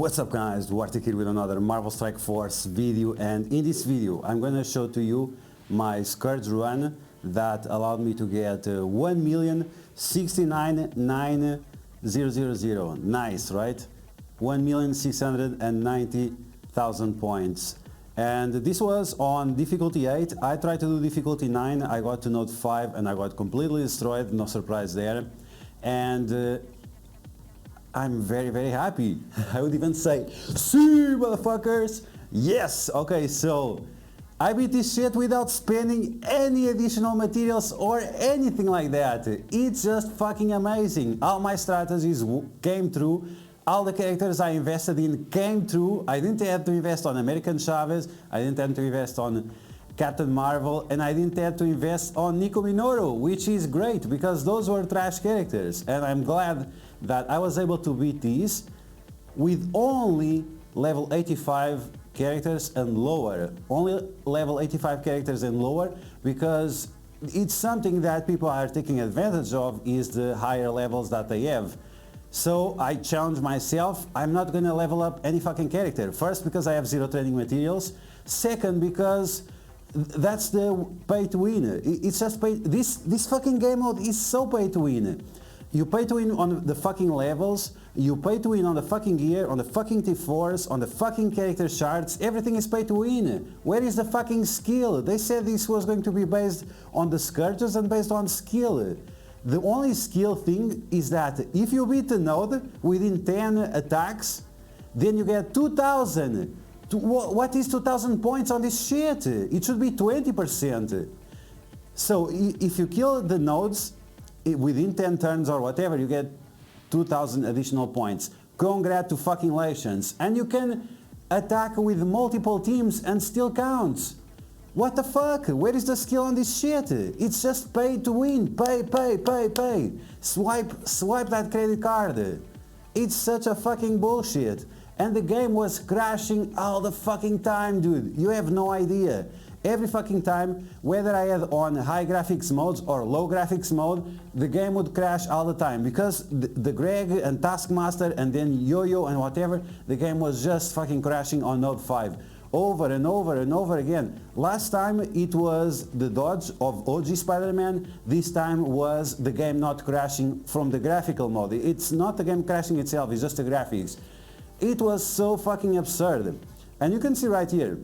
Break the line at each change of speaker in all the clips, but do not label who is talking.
What's up guys, DuArktik here with another Marvel Strike Force video, and in this video I'm going to show to you my Scourge run that allowed me to get 1,069,900. Nice, right? 1,690,000 points. And this was on difficulty 8. I tried to do difficulty 9, I got to note 5 and I got completely destroyed, no surprise there. And I'm very happy. I would even say, see motherfuckers! Yes! Okay, so I beat this shit without spending any additional materials or anything like that. It's just fucking amazing. All my strategies came through. All the characters I invested in came through. I didn't have to invest on American Chavez. I didn't have to invest on Captain Marvel, and I didn't have to invest on Nico Minoru, which is great because those were trash characters, and I'm glad that I was able to beat these with only level 85 characters and lower. Only level 85 characters and lower, because it's something that people are taking advantage of, is the higher levels that they have. So I challenged myself, I'm not gonna level up any fucking character. First, because I have zero training materials. Second, because that's the pay to win. It's just pay. This fucking game mode is so pay to win. You pay to win on the fucking levels, you pay to win on the fucking gear, on the fucking T4s, on the fucking character shards, everything is pay to win. Where is the fucking skill? They said this was going to be based on the Scourges and based on skill. The only skill thing is that if you beat the node within 10 attacks, then you get 2,000. What is 2,000 points on this shit? It should be 20%. So if you kill the nodes within 10 turns or whatever, you get 2,000 additional points. Congratulations. And you can attack with multiple teams and still counts. What the fuck? Where is the skill on this shit? It's just pay to win. Pay. Swipe that credit card. It's such a fucking bullshit. And the game was crashing all the fucking time, dude. You have no idea. Every fucking time, whether I had on high graphics modes or low graphics mode, the game would crash all the time, because the Greg and Taskmaster and then Yo-Yo and whatever, the game was just fucking crashing on Node 5. Over and over again. Last time it was the dodge of OG Spider-Man, this time was the game not crashing from the graphical mode. It's not the game crashing itself, it's just the graphics. It was so fucking absurd. And you can see right here,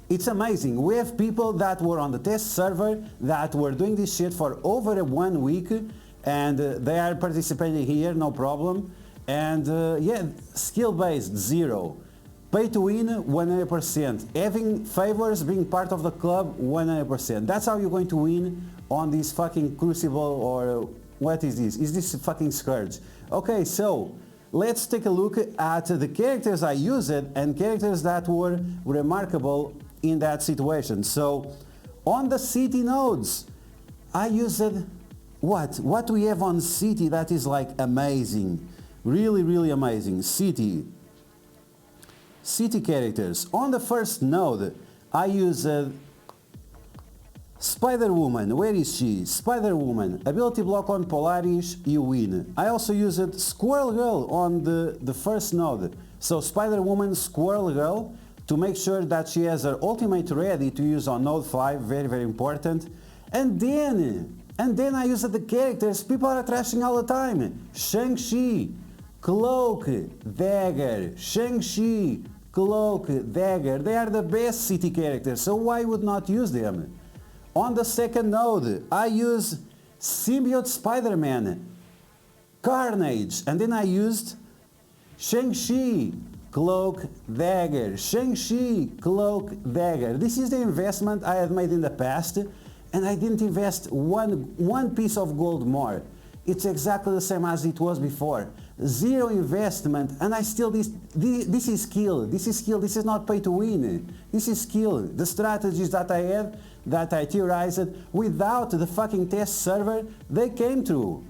it's amazing. We have people that were on the test server that were doing this shit for over 1 week, and they are participating here, no problem. And yeah, skill based, 0. Pay to win, 100%. Having favors, being part of the club, 100%. That's how you're going to win on this fucking Crucible, or what is this? Is this fucking Scourge? Okay, so let's take a look at the characters I used and characters that were remarkable in that situation. So on the city nodes, I used what we have on city that is like amazing, really amazing. City characters. On the first node, I used Spider-Woman. Where is she? Spider-Woman. Ability block on Polaris, you win. I also used Squirrel Girl on the first node. So Spider-Woman, Squirrel Girl, to make sure that she has her ultimate ready to use on node 5, very important. And then I used the characters people are trashing all the time. Shang-Chi, Cloak, Dagger, Shang-Chi, Cloak, Dagger. They are the best city characters, so why would not use them? On the second node, I use Symbiote Spider-Man, Carnage, and then I used Shang-Chi, Cloak, Dagger, Shang-Chi, Cloak, Dagger. This is the investment I have made in the past, and I didn't invest one piece of gold more. It's exactly the same as it was before. 0 investment, and I still, this is skill, this is not pay to win, this is skill. The strategies that I had, that I theorized without the fucking test server, they came through.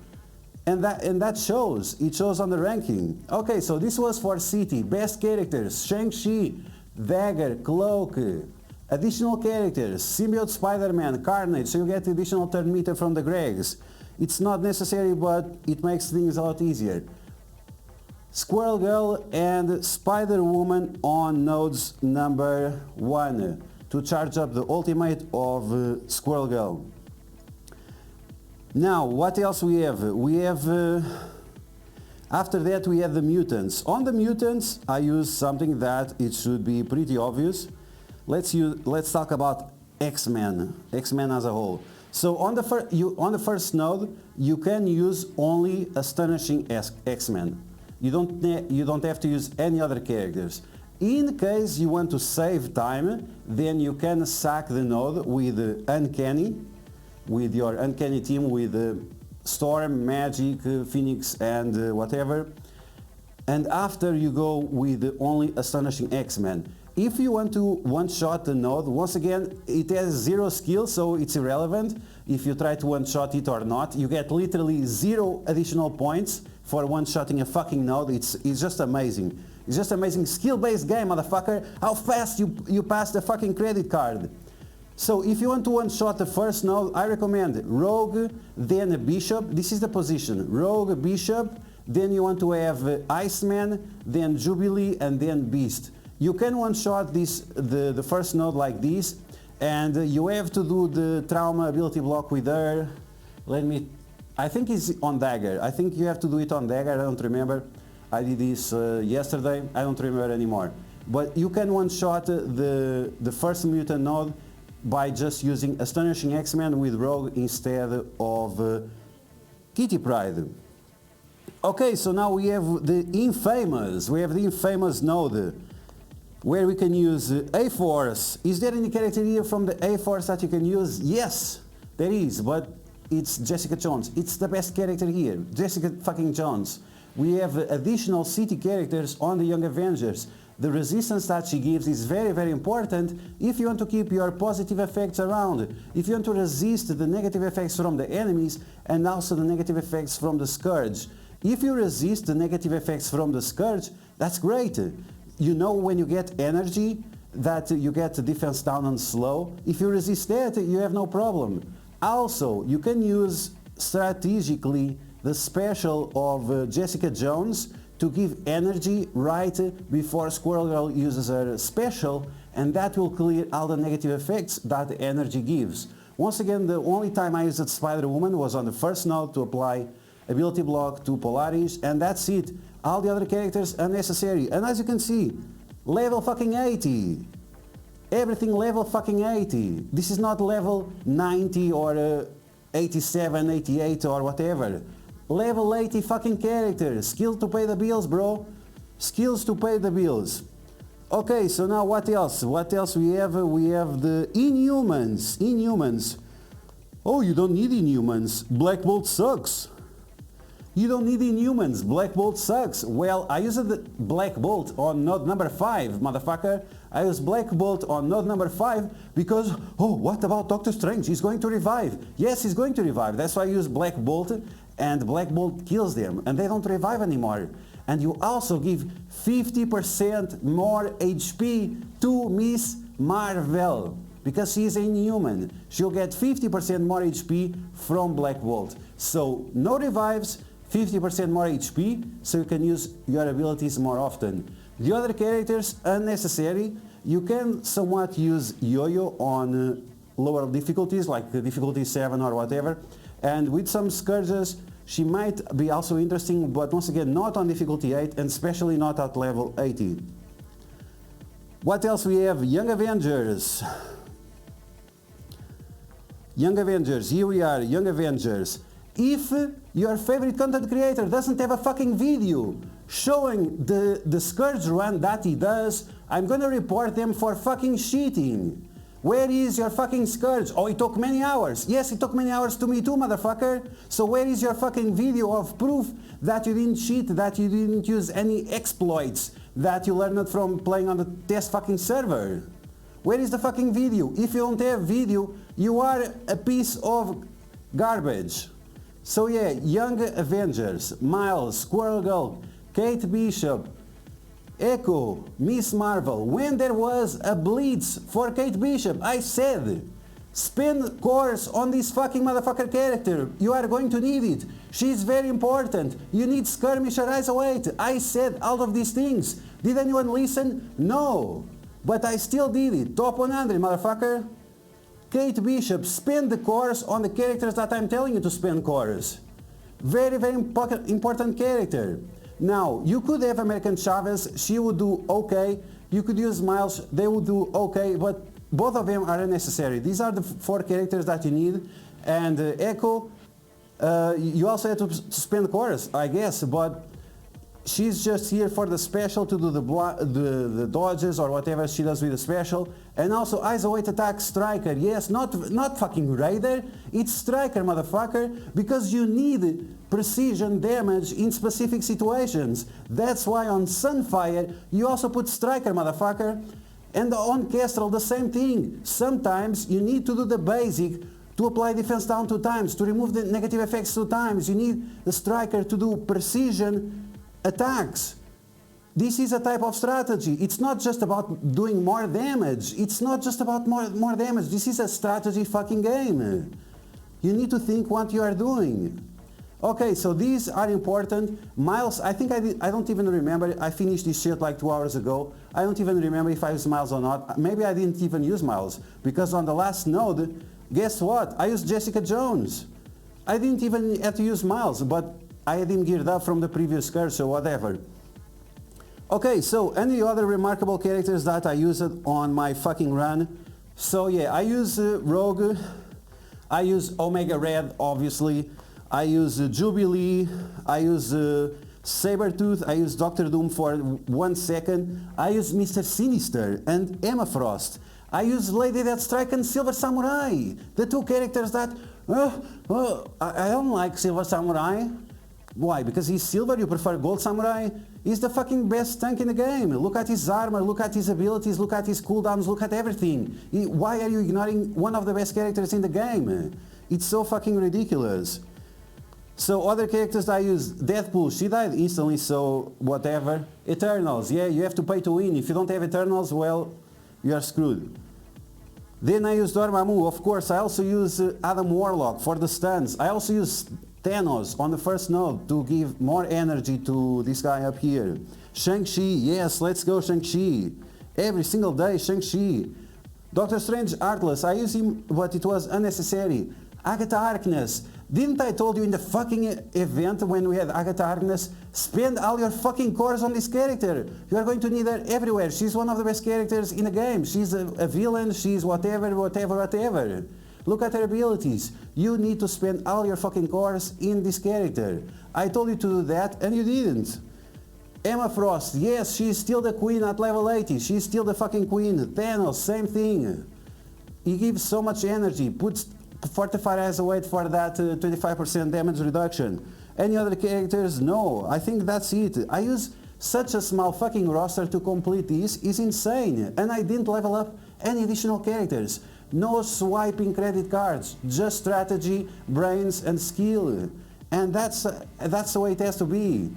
And that shows, it shows on the ranking. Okay, so this was for city, best characters, Shang-Chi, Dagger, Cloak, additional characters, Symbiote Spider-Man, Carnage, so you get additional turn meter from the Gregs. It's not necessary, but it makes things a lot easier. Squirrel Girl and Spider Woman on nodes number 1 to charge up the ultimate of Squirrel Girl. Now, what else we have? We have, after that we have the mutants. On the mutants, I use something that it should be pretty obvious. Let's talk about X-Men as a whole. So on the first node, you can use only Astonishing X-Men. You don't have to use any other characters. In case you want to save time, then you can sack the node with Uncanny, with your Uncanny team with Storm, Magic, Phoenix and whatever. And after you go with only Astonishing X-Men. If you want to one-shot the node, once again, it has 0 skill, so it's irrelevant if you try to one-shot it or not. You get literally 0 additional points for one-shotting a fucking node. It's just amazing. It's just amazing. Skill-based game, motherfucker. How fast you pass the fucking credit card. So if you want to one-shot the first node, I recommend Rogue, then a Bishop. This is the position. Rogue, Bishop, then you want to have Iceman, then Jubilee, and then Beast. You can one-shot the first node like this, and you have to do the trauma ability block with her. I think it's on Dagger. I think you have to do it on Dagger, I don't remember. I did this yesterday, I don't remember anymore. But you can one-shot the first mutant node by just using Astonishing X-Men with Rogue instead of Kitty Pryde. Okay, so now we have the infamous node, where we can use A-Force. Is there any character here from the A-Force that you can use? Yes, there is, but it's Jessica Jones. It's the best character here, Jessica fucking Jones. We have additional city characters on the Young Avengers. The resistance that she gives is very, very important if you want to keep your positive effects around. If you want to resist the negative effects from the enemies and also the negative effects from the Scourge. If you resist the negative effects from the Scourge, that's great. You know when you get energy that you get defense down and slow. If you resist that, you have no problem. Also, you can use strategically the special of Jessica Jones to give energy right before Squirrel Girl uses her special, and that will clear all the negative effects that the energy gives. Once again, the only time I used Spider-Woman was on the first node to apply ability block to Polaris, and that's it. All the other characters unnecessary. And as you can see, level fucking 80. Everything level fucking 80. This is not level 90 or 87, 88 or whatever. Level 80 fucking characters. Skill to pay the bills, bro. Skills to pay the bills. Okay, so now what else? What else we have? We have the Inhumans. Inhumans. Oh, you don't need Inhumans. Black Bolt sucks. You don't need Inhumans. Black Bolt sucks. Well, I used the Black Bolt on node number 5, motherfucker. I used Black Bolt on node number 5 because, oh, what about Doctor Strange? He's going to revive. Yes, he's going to revive. That's why I use Black Bolt, and Black Bolt kills them, and they don't revive anymore. And you also give 50% more HP to Miss Marvel, because she's an Inhuman. She'll get 50% more HP from Black Bolt. So, no revives, 50% more HP, so you can use your abilities more often. The other characters, unnecessary. You can somewhat use Yo-Yo on lower difficulties, like difficulty 7 or whatever. And with some Scourges, she might be also interesting, but once again, not on difficulty 8, and especially not at level 80. What else we have? Young Avengers. Young Avengers, here we are, Young Avengers. If your favorite content creator doesn't have a fucking video showing the Scourge run that he does, I'm gonna report them for fucking cheating. Where is your fucking Scourge? Oh, it took many hours. Yes, it took many hours to me too, motherfucker. So where is your fucking video of proof that you didn't cheat, that you didn't use any exploits, that you learned from playing on the test fucking server? Where is the fucking video? If you don't have video, you are a piece of garbage. So yeah, Young Avengers, Miles, Squirrel Girl, Kate Bishop, Echo, Miss Marvel. When there was a blitz for Kate Bishop, I said, Spend cores on this fucking motherfucker character. You are going to need it. She's very important. You need skirmisher eyes await. I said all of these things. Did anyone listen? No. But I still did it. Top 100, motherfucker. Kate Bishop, spend the cores on the characters that I'm telling you to spend cores. Very, very important character. Now, you could have American Chavez. She would do okay. You could use Miles. They would do okay. But both of them are unnecessary. These are the 4 characters that you need. And Echo, you also have to spend cores, I guess, but she's just here for the special to do the dodges or whatever she does with the special. And also eyes await attack striker. Yes, not fucking raider. It's striker, motherfucker, because you need precision damage in specific situations. That's why on Sunfire you also put striker, motherfucker. And on Kestrel, the same thing. Sometimes you need to do the basic to apply defense down 2 times, to remove the negative effects 2 times. You need the striker to do precision attacks. This is a type of strategy. It's not just about doing more damage. It's not just about more damage. This is a strategy fucking game. You need to think what you are doing. Okay, so these are important. Miles, I think I don't even remember. I finished this shit like 2 hours ago. I don't even remember if I used Miles or not. Maybe I didn't even use Miles, because on the last node, guess what? I used Jessica Jones. I didn't even have to use Miles, but I had him geared up from the previous Scourge, so whatever. Okay, so any other remarkable characters that I used on my fucking run? So yeah, I use Rogue. I use Omega Red, obviously. I use Jubilee, I use Sabretooth, I use Doctor Doom for 1 second, I use Mr. Sinister and Emma Frost. I use Lady Deathstrike and Silver Samurai, the 2 characters that, I don't like Silver Samurai. Why? Because he's silver, you prefer Gold Samurai? He's the fucking best tank in the game. Look at his armor, look at his abilities, look at his cooldowns, look at everything. Why are you ignoring one of the best characters in the game? It's so fucking ridiculous. So other characters I use, Deadpool, she died instantly, so whatever. Eternals, yeah, you have to pay to win. If you don't have Eternals, well, you are screwed. Then I use Dormammu, of course. I also use Adam Warlock for the stuns. I also use Thanos on the first node to give more energy to this guy up here. Shang-Chi, yes, let's go Shang-Chi. Every single day, Shang-Chi. Doctor Strange, Artless, I use him, but it was unnecessary. Agatha Harkness. Didn't I told you in the fucking event when we had Agatha Harkness, spend all your fucking cores on this character. You are going to need her everywhere. She's one of the best characters in the game. She's a villain, she's whatever. Look at her abilities. You need to spend all your fucking cores in this character. I told you to do that and you didn't. Emma Frost, yes, she's still the queen at level 80. She's still the fucking queen. Thanos, same thing. He gives so much energy, puts 45 eyes await for that 25% damage reduction. Any other characters? No, I think that's it. I use such a small fucking roster to complete this is insane. And I didn't level up any additional characters. No swiping credit cards, just strategy, brains and skill. And that's the way it has to be.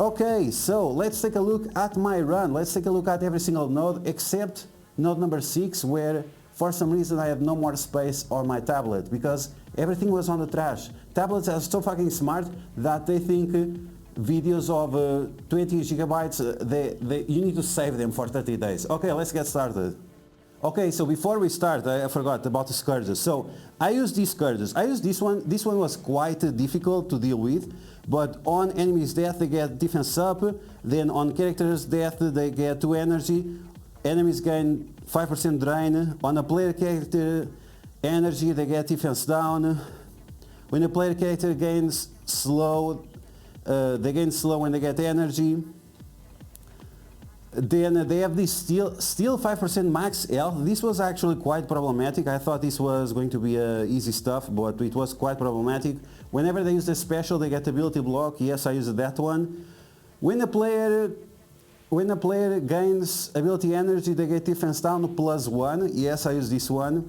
Okay, so let's take a look at my run. Let's take a look at every single node except node number 6, where for some reason I have no more space on my tablet because everything was on the trash. Tablets are so fucking smart that they think videos of 20 gigabytes, you need to save them for 30 days. Okay, let's get started. Okay, so before we start, I forgot about the Scourges. So I use these Scourges. I use this one. This one was quite difficult to deal with, but on enemies' death they get defense up, then on characters' death they get 2 energy. Enemies gain 5% drain. On a player character energy they get defense down. When a player character gains slow, they gain slow when they get energy. Then they have this still 5% max health. This was actually quite problematic. I thought this was going to be easy stuff, but it was quite problematic. Whenever they use the special they get ability block. Yes, I used that one. When a player gains ability energy, they get defense down +1. Yes, I use this one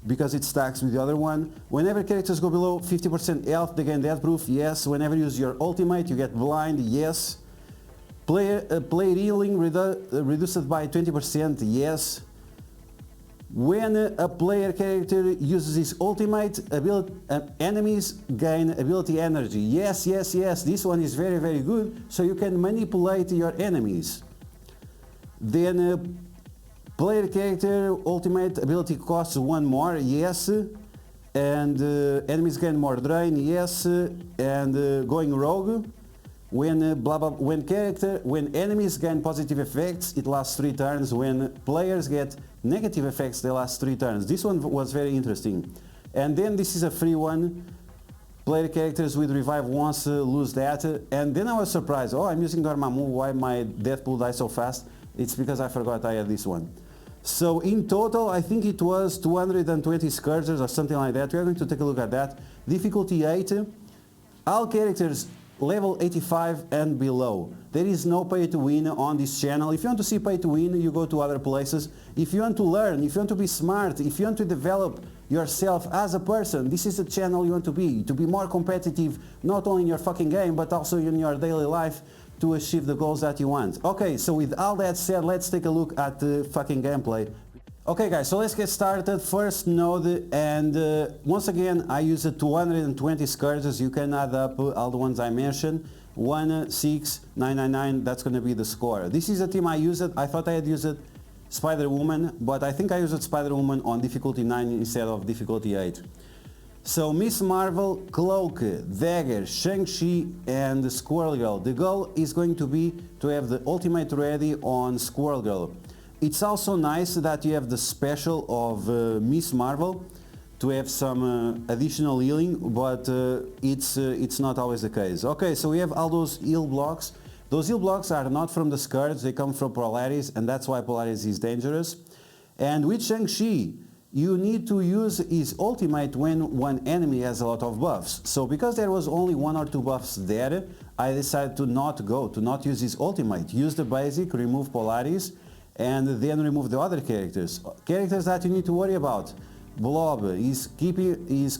because it stacks with the other one. Whenever characters go below 50% health, they gain death proof. Yes. Whenever you use your ultimate, you get blind. Yes. Player healing reduced by 20%. Yes. When a player character uses his ultimate, enemies gain ability energy. Yes, yes, yes, this one is very, very good, so you can manipulate your enemies. Then player character ultimate ability costs 1 more, yes, and enemies gain more drain, yes, and going rogue. When when enemies gain positive effects, it lasts 3 turns. When players get negative effects, they last 3 turns. This one was very interesting. And then this is a free one. Player characters with revive once lose that. And then I was surprised. Oh, I'm using Dormammu. Why my death pool dies so fast? It's because I forgot I had this one. So in total, I think it was 220 Scourgers or something like that. We are going to take a look at that. Difficulty 8. All characters level 85 and below. There is no pay to win on this channel. If you want to see pay to win, you go to other places. If you want to learn, if you want to be smart, if you want to develop yourself as a person, this is the channel you want to be more competitive, not only in your fucking game, but also in your daily life to achieve the goals that you want. Okay, so with all that said, let's take a look at the fucking gameplay. Okay guys, so let's get started. First node, and once again I use 220 Scourges. You can add up all the ones I mentioned. 16999, that's going to be the score. This is a team I used. I thought I had used Spider-Woman, but I think I used Spider-Woman on difficulty 9 instead of difficulty 8. So Miss Marvel, Cloak, Dagger, Shang-Chi and Squirrel Girl. The goal is going to be to have the ultimate ready on Squirrel Girl. It's also nice that you have the special of Miss Marvel to have some additional healing, but it's not always the case. Okay, so we have all those heal blocks. Those heal blocks are not from the Scourge, they come from Polaris, and that's why Polaris is dangerous. And with Shang-Chi, you need to use his ultimate when one enemy has a lot of buffs. So because there was only 1 or 2 buffs there, I decided to not use his ultimate. Use the basic, remove Polaris, and then remove the other characters. Characters that you need to worry about. Blob is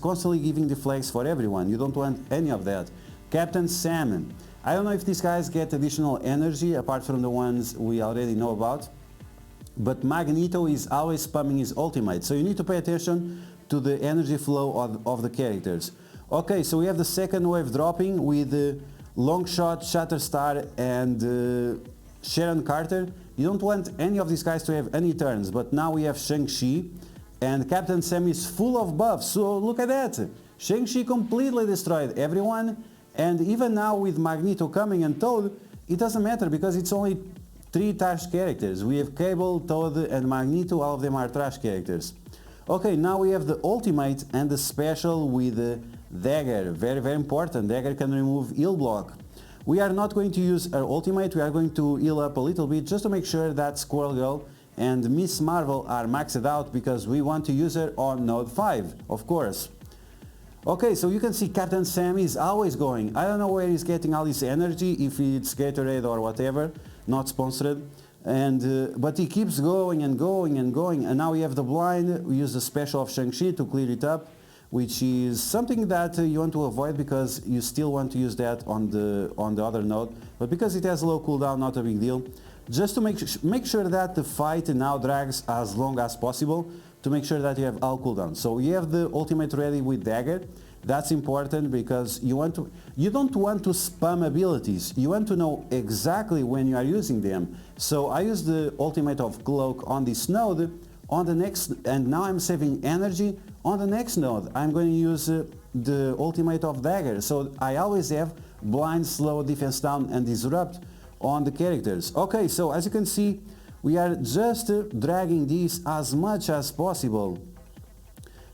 constantly giving the flags for everyone. You don't want any of that. Captain Sam. I don't know if these guys get additional energy apart from the ones we already know about. But Magneto is always spamming his ultimate. So you need to pay attention to the energy flow of the characters. Okay, so we have the second wave dropping with Longshot, Shatterstar and Sharon Carter. You don't want any of these guys to have any turns, but now we have Shang-Chi and Captain Sam is full of buffs, so look at that. Shang-Chi completely destroyed everyone, and even now with Magneto coming and Toad, it doesn't matter because it's only 3 trash characters. We have Cable, Toad and Magneto, all of them are trash characters. Okay, now we have the ultimate and the special with Dagger, very, very important. Dagger can remove heal block. We are not going to use our ultimate, we are going to heal up a little bit just to make sure that Squirrel Girl and Miss Marvel are maxed out because we want to use her on node 5, of course. Okay, so you can see Captain Sam is always going. I don't know where he's getting all this energy, if it's Gatorade or whatever, not sponsored. But he keeps going and going and going, and now we have the blind. We use the special of Shang-Chi to clear it up, which is something that you want to avoid because you still want to use that on the other node, but because it has low cooldown, not a big deal. Just to make sure that the fight now drags as long as possible to make sure that you have all cooldown. So you have the ultimate ready with Dagger. That's important because you don't want to spam abilities. You want to know exactly when you are using them. So I use the ultimate of Cloak on this node. On the next, and now I'm saving energy. On the next node, I'm going to use the ultimate of Dagger. So I always have blind, slow, defense down, and disrupt on the characters. Okay, so as you can see, we are just dragging this as much as possible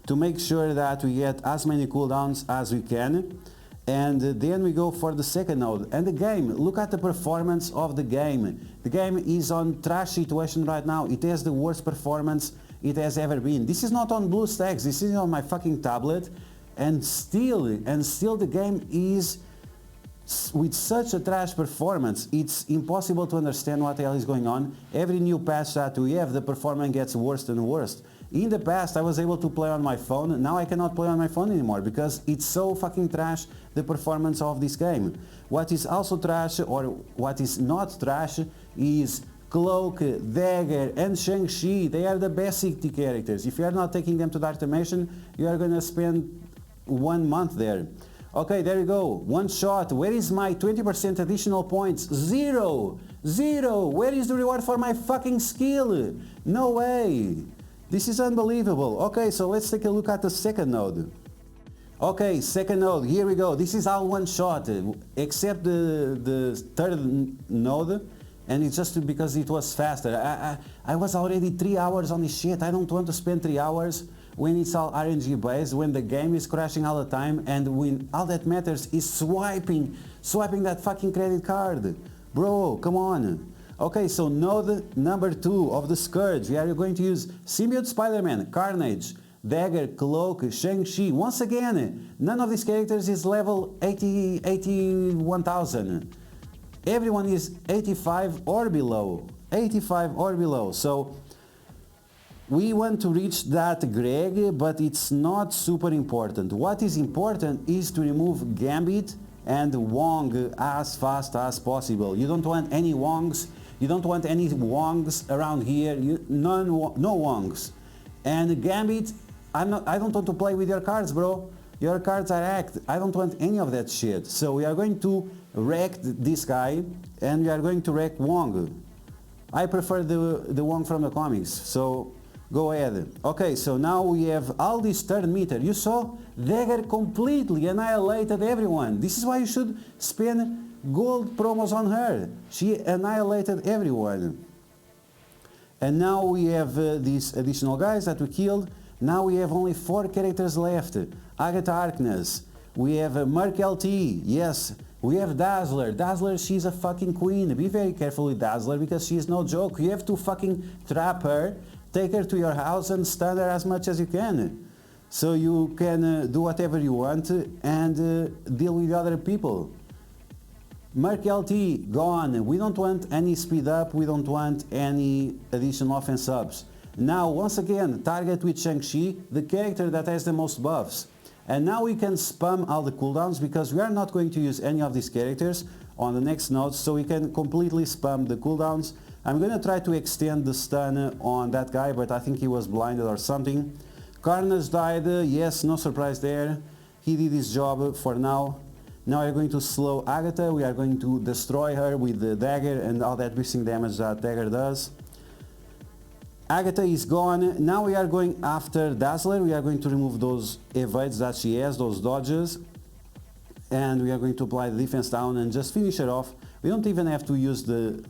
to make sure that we get as many cooldowns as we can. And then we go for the second node. And the game, look at the performance of the game. The game is on trash situation right now. It has the worst performance it has ever been. This is not on BlueStacks, this is on my fucking tablet. And still the game is with such a trash performance. It's impossible to understand what the hell is going on. Every new patch that we have, the performance gets worse and worse. In the past, I was able to play on my phone. Now I cannot play on my phone anymore because it's so fucking trash, the performance of this game. What is also trash, or what is not trash, is Cloak, Dagger, and Shang-Chi, they are the best CT characters. If you are not taking them to Dark Dimension, you are gonna spend 1 month there. Okay, there you go. One shot. Where is my 20% additional points? Zero! Zero! Where is the reward for my fucking skill? No way! This is unbelievable. Okay, so let's take a look at the second node. Okay, second node, here we go. This is all one shot, except the third node, and it's just because it was faster. I was already 3 hours on this shit. I don't want to spend 3 hours when it's all RNG based, when the game is crashing all the time, and when all that matters is swiping that fucking credit card. Bro, come on. Okay, so node number 2 of the Scourge, we are going to use Symbiote Spider-Man, Carnage, Dagger, Cloak, Shang-Chi. Once again, none of these characters is level 81,000. Everyone is 85 or below. 85 or below. So we want to reach that Greg, but it's not super important. What is important is to remove Gambit and Wong as fast as possible. You don't want any Wongs. You don't want any Wongs around here. No Wongs. And Gambit, I don't want to play with your cards, bro. Your cards are hacked. I don't want any of that shit. So we are going to wreck this guy, and we are going to wreck Wong. I prefer the Wong from the comics, so go ahead. Okay, so now we have all this turn meter. You saw? Dagger completely annihilated everyone. This is why you should spend gold promos on her. She annihilated everyone. And now we have these additional guys that we killed. Now we have only 4 characters left. Agatha Harkness. We have Merc LT. Yes. We have Dazzler. Dazzler, she's a fucking queen. Be very careful with Dazzler because she's no joke. You have to fucking trap her, take her to your house and stun her as much as you can. So you can do whatever you want and deal with other people. Merc LT, gone. We don't want any speed up. We don't want any additional offense ups. Now, once again, target with Shang-Chi, the character that has the most buffs. And now we can spam all the cooldowns because we are not going to use any of these characters on the next nodes, so we can completely spam the cooldowns. I'm going to try to extend the stun on that guy, but I think he was blinded or something. Carnage died, yes, no surprise there. He did his job for now. Now we're going to slow Agatha, we are going to destroy her with the dagger and all that piercing damage that dagger does. Agatha is gone. Now we are going after Dazzler. We are going to remove those evades that she has, those dodges. And we are going to apply the defense down and just finish her off. We don't even have to use the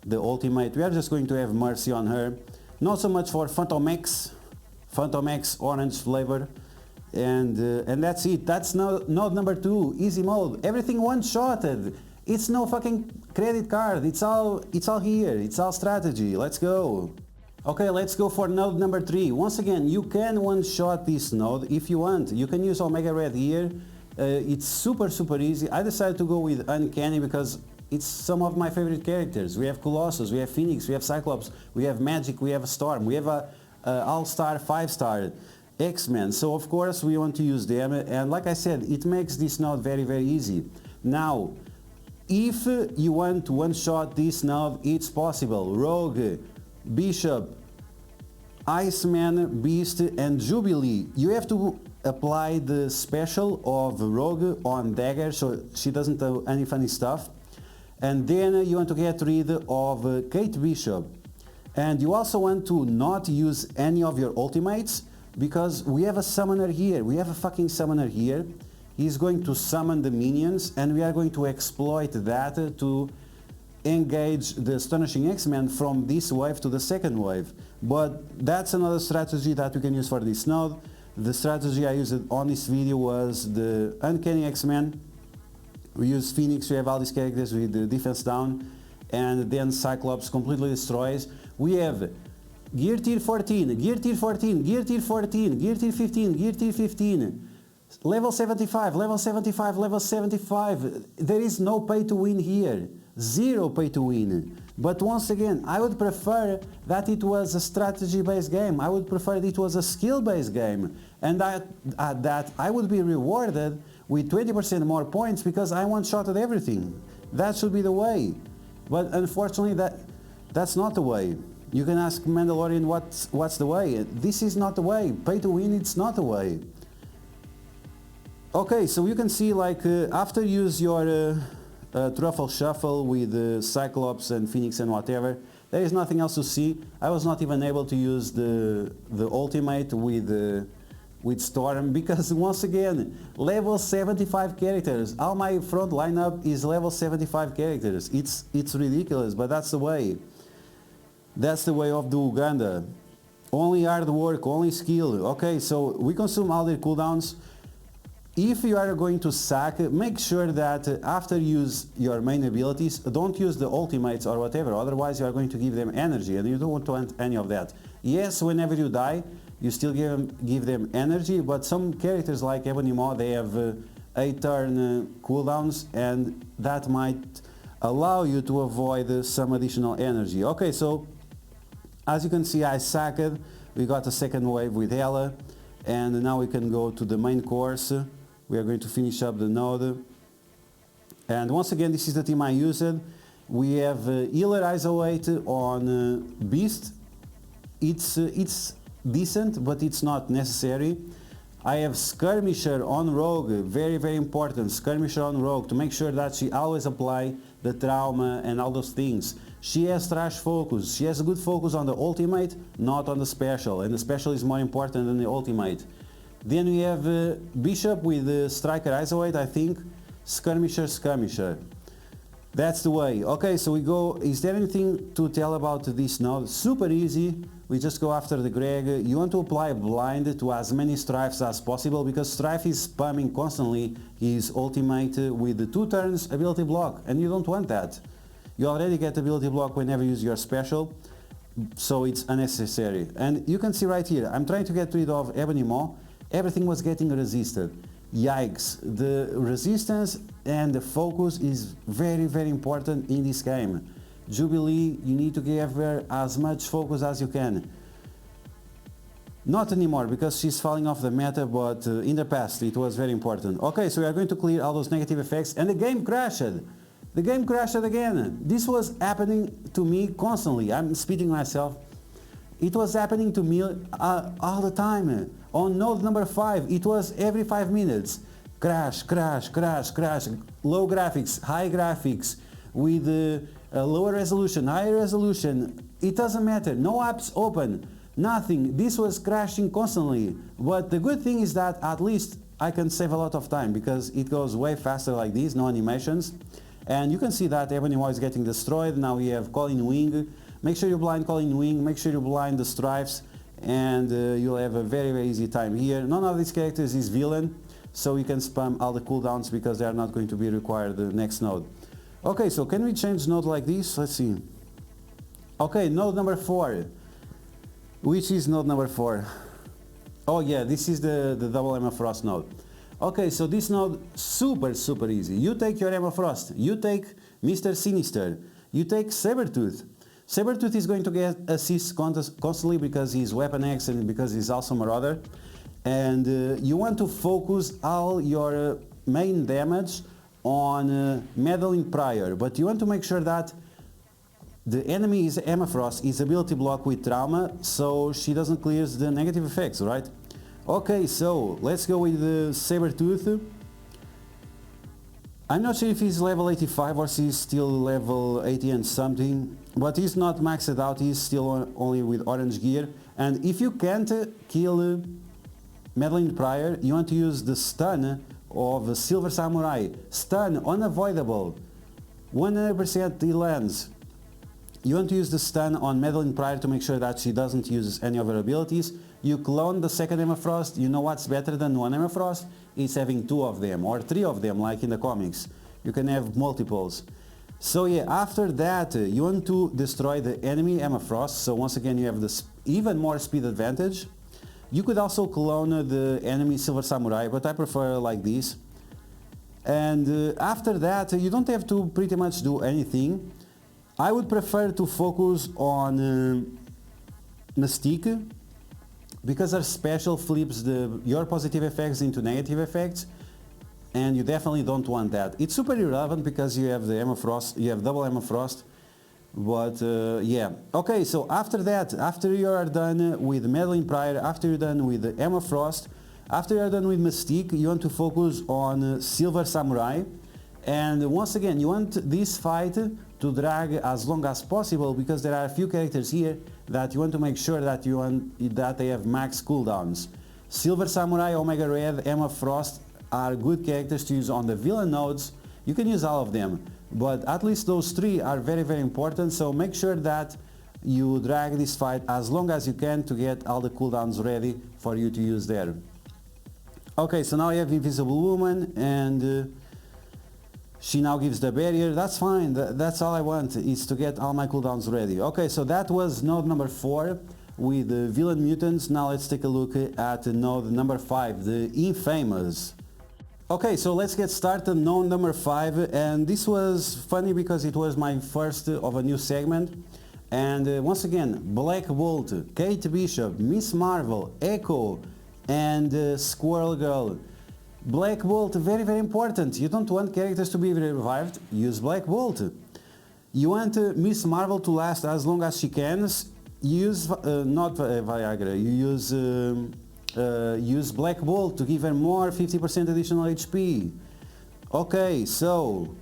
ultimate. We are just going to have mercy on her. Not so much for Phantom X orange flavor. And that's it. That's node number 2, easy mode. Everything one-shotted. It's no fucking credit card. It's all here. It's all strategy. Let's go. Okay, let's go for node number 3. Once again, you can one-shot this node if you want. You can use Omega Red here. It's super easy. I decided to go with Uncanny because it's some of my favorite characters. We have Colossus, we have Phoenix, we have Cyclops, we have Magic, we have Storm, we have a All-Star 5-star X-Men. So of course we want to use them, and like I said, it makes this node very easy. Now, if you want to one-shot this node, it's possible. Rogue, Bishop, Iceman, Beast and Jubilee. You have to apply the special of Rogue on Dagger so she doesn't do any funny stuff. And then you want to get rid of Kate Bishop. And you also want to not use any of your ultimates because we have a summoner here. We have a fucking summoner here. He's going to summon the minions and we are going to exploit that to engage the Astonishing X-Men from this wave to the second wave. But that's another strategy that we can use for this node. The strategy I used on this video was the Uncanny X-Men. We use Phoenix, we have all these characters with the defense down, and then Cyclops completely destroys. We have Gear Tier 14, Gear Tier 14, Gear Tier 14, Gear Tier 15, Gear Tier 15, Level 75, Level 75, Level 75. There is no pay to win here. Zero pay to win. But once again, I would prefer that it was a strategy-based game. I would prefer that it was a skill-based game. And that I would be rewarded with 20% more points because I one-shotted everything. That should be the way. But unfortunately, That's not the way. You can ask Mandalorian what's the way. This is not the way. Pay to win, it's not the way. Okay, so you can see like after you use your truffle shuffle with Cyclops and Phoenix and whatever, there is nothing else to see. I was not even able to use the ultimate with Storm because once again, level 75 characters. All my front lineup is level 75 characters. It's ridiculous, but that's the way. That's the way of the Uganda. Only hard work, only skill. Okay, so we consume all their cooldowns. If you are going to sack, make sure that after you use your main abilities, don't use the ultimates or whatever, otherwise you are going to give them energy and you don't want any of that. Yes, whenever you die, you still give them energy, but some characters like Ebony Maw, they have 8-turn cooldowns and that might allow you to avoid some additional energy. Okay, so as you can see, I sacked, we got a second wave with Hela, and now we can go to the main course. We are going to finish up the node. And once again, this is the team I used. We have Healer ISO 8 on Beast. It's decent, but it's not necessary. I have Skirmisher on Rogue, very very important, Skirmisher on Rogue, to make sure that she always apply the trauma and all those things. She has trash focus, she has a good focus on the ultimate, not on the special, and the special is more important than the ultimate. Then we have Bishop with Striker ISO 8, I think, Skirmisher. That's the way. Okay, so we go, is there anything to tell about this node? Super easy, we just go after the Greg. You want to apply blind to as many strifes as possible because Strife is spamming constantly his ultimate with the 2 turns ability block, and you don't want that. You already get ability block whenever you use your special, so it's unnecessary. And you can see right here, I'm trying to get rid of Ebony Maw, everything was getting resisted. Yikes, the resistance and the focus is very very important in this game. Jubilee, you need to give her as much focus as you can. Not anymore because she's falling off the meta, but in the past it was very important. Okay, so we are going to clear all those negative effects, and the game crashed. The game crashed again. This was happening to me constantly. I'm speeding myself. It was happening to me all the time. On node number 5, it was every 5 minutes. Crash, crash, crash, crash. Low graphics, high graphics, with lower resolution, higher resolution. It doesn't matter. No apps open. Nothing. This was crashing constantly. But the good thing is that at least I can save a lot of time because it goes way faster like this, no animations. And you can see that Ebony Maw is getting destroyed. Now we have Colin Wing. Make sure you blind Colin Wing, make sure you blind the strifes, and you'll have a very very easy time here. None of these characters is villain, so you can spam all the cooldowns because they are not going to be required the next node. Okay, so can we change node like this? Let's see. Okay, node number 4. Which is node number 4? Oh yeah, this is the double Emma Frost node. Okay, so this node, super easy. You take your Emma Frost, you take Mr. Sinister, you take Sabretooth. Sabretooth is going to get assists constantly because he's Weapon X and because he's also Marauder. And you want to focus all your main damage on Meddling Prior, but you want to make sure that the enemy is Emma Frost, is ability block with trauma, so she doesn't clear the negative effects, right? Okay, so let's go with the Sabretooth. I'm not sure if he's level 85 or he's still level 80 and something, but he's not maxed out, he's still only with orange gear. And if you can't kill Meddling Prior, you want to use the stun of Silver Samurai. Stun, unavoidable, 100% he lands. You want to use the stun on Meddling Prior to make sure that she doesn't use any of her abilities. You clone the second Emma Frost. You know what's better than one Emma Frost? It's having 2 of them or 3 of them like in the comics. You can have multiples. So yeah, after that you want to destroy the enemy Emma Frost, so once again you have this even more speed advantage. You could also clone the enemy Silver Samurai, but I prefer like this. And after that you don't have to pretty much do anything. I would prefer to focus on Mystique, because her special flips your positive effects into negative effects, and you definitely don't want that. It's super irrelevant because you have the Emma Frost, you have double Emma Frost, But yeah, okay, so after that, after you are done with Madeline Pryor, after you're done with Emma Frost, after you're done with Mystique, you want to focus on Silver Samurai. And once again, you want this fight to drag as long as possible, because there are a few characters here that you want to make sure that that they have max cooldowns. Silver Samurai, Omega Red, Emma Frost are good characters to use on the villain nodes. You can use all of them, but at least those three are very, very important, so make sure that you drag this fight as long as you can to get all the cooldowns ready for you to use there. Okay, so now you have Invisible Woman, and she now gives the barrier. That's fine, that's all I want, is to get all my cooldowns ready. Okay, so that was node number 4 with the villain mutants. Now let's take a look at node number 5, the Infamous. Okay, so let's get started. Node number 5, and this was funny because it was my first of a new segment. And once again, Black Bolt, Kate Bishop, Miss Marvel, Echo, and Squirrel Girl. Black Bolt, very, very important. You don't want characters to be revived, use Black Bolt. You want Miss Marvel to last as long as she can, use not Viagra, you use Black Bolt to give her more 50% additional HP. Okay, so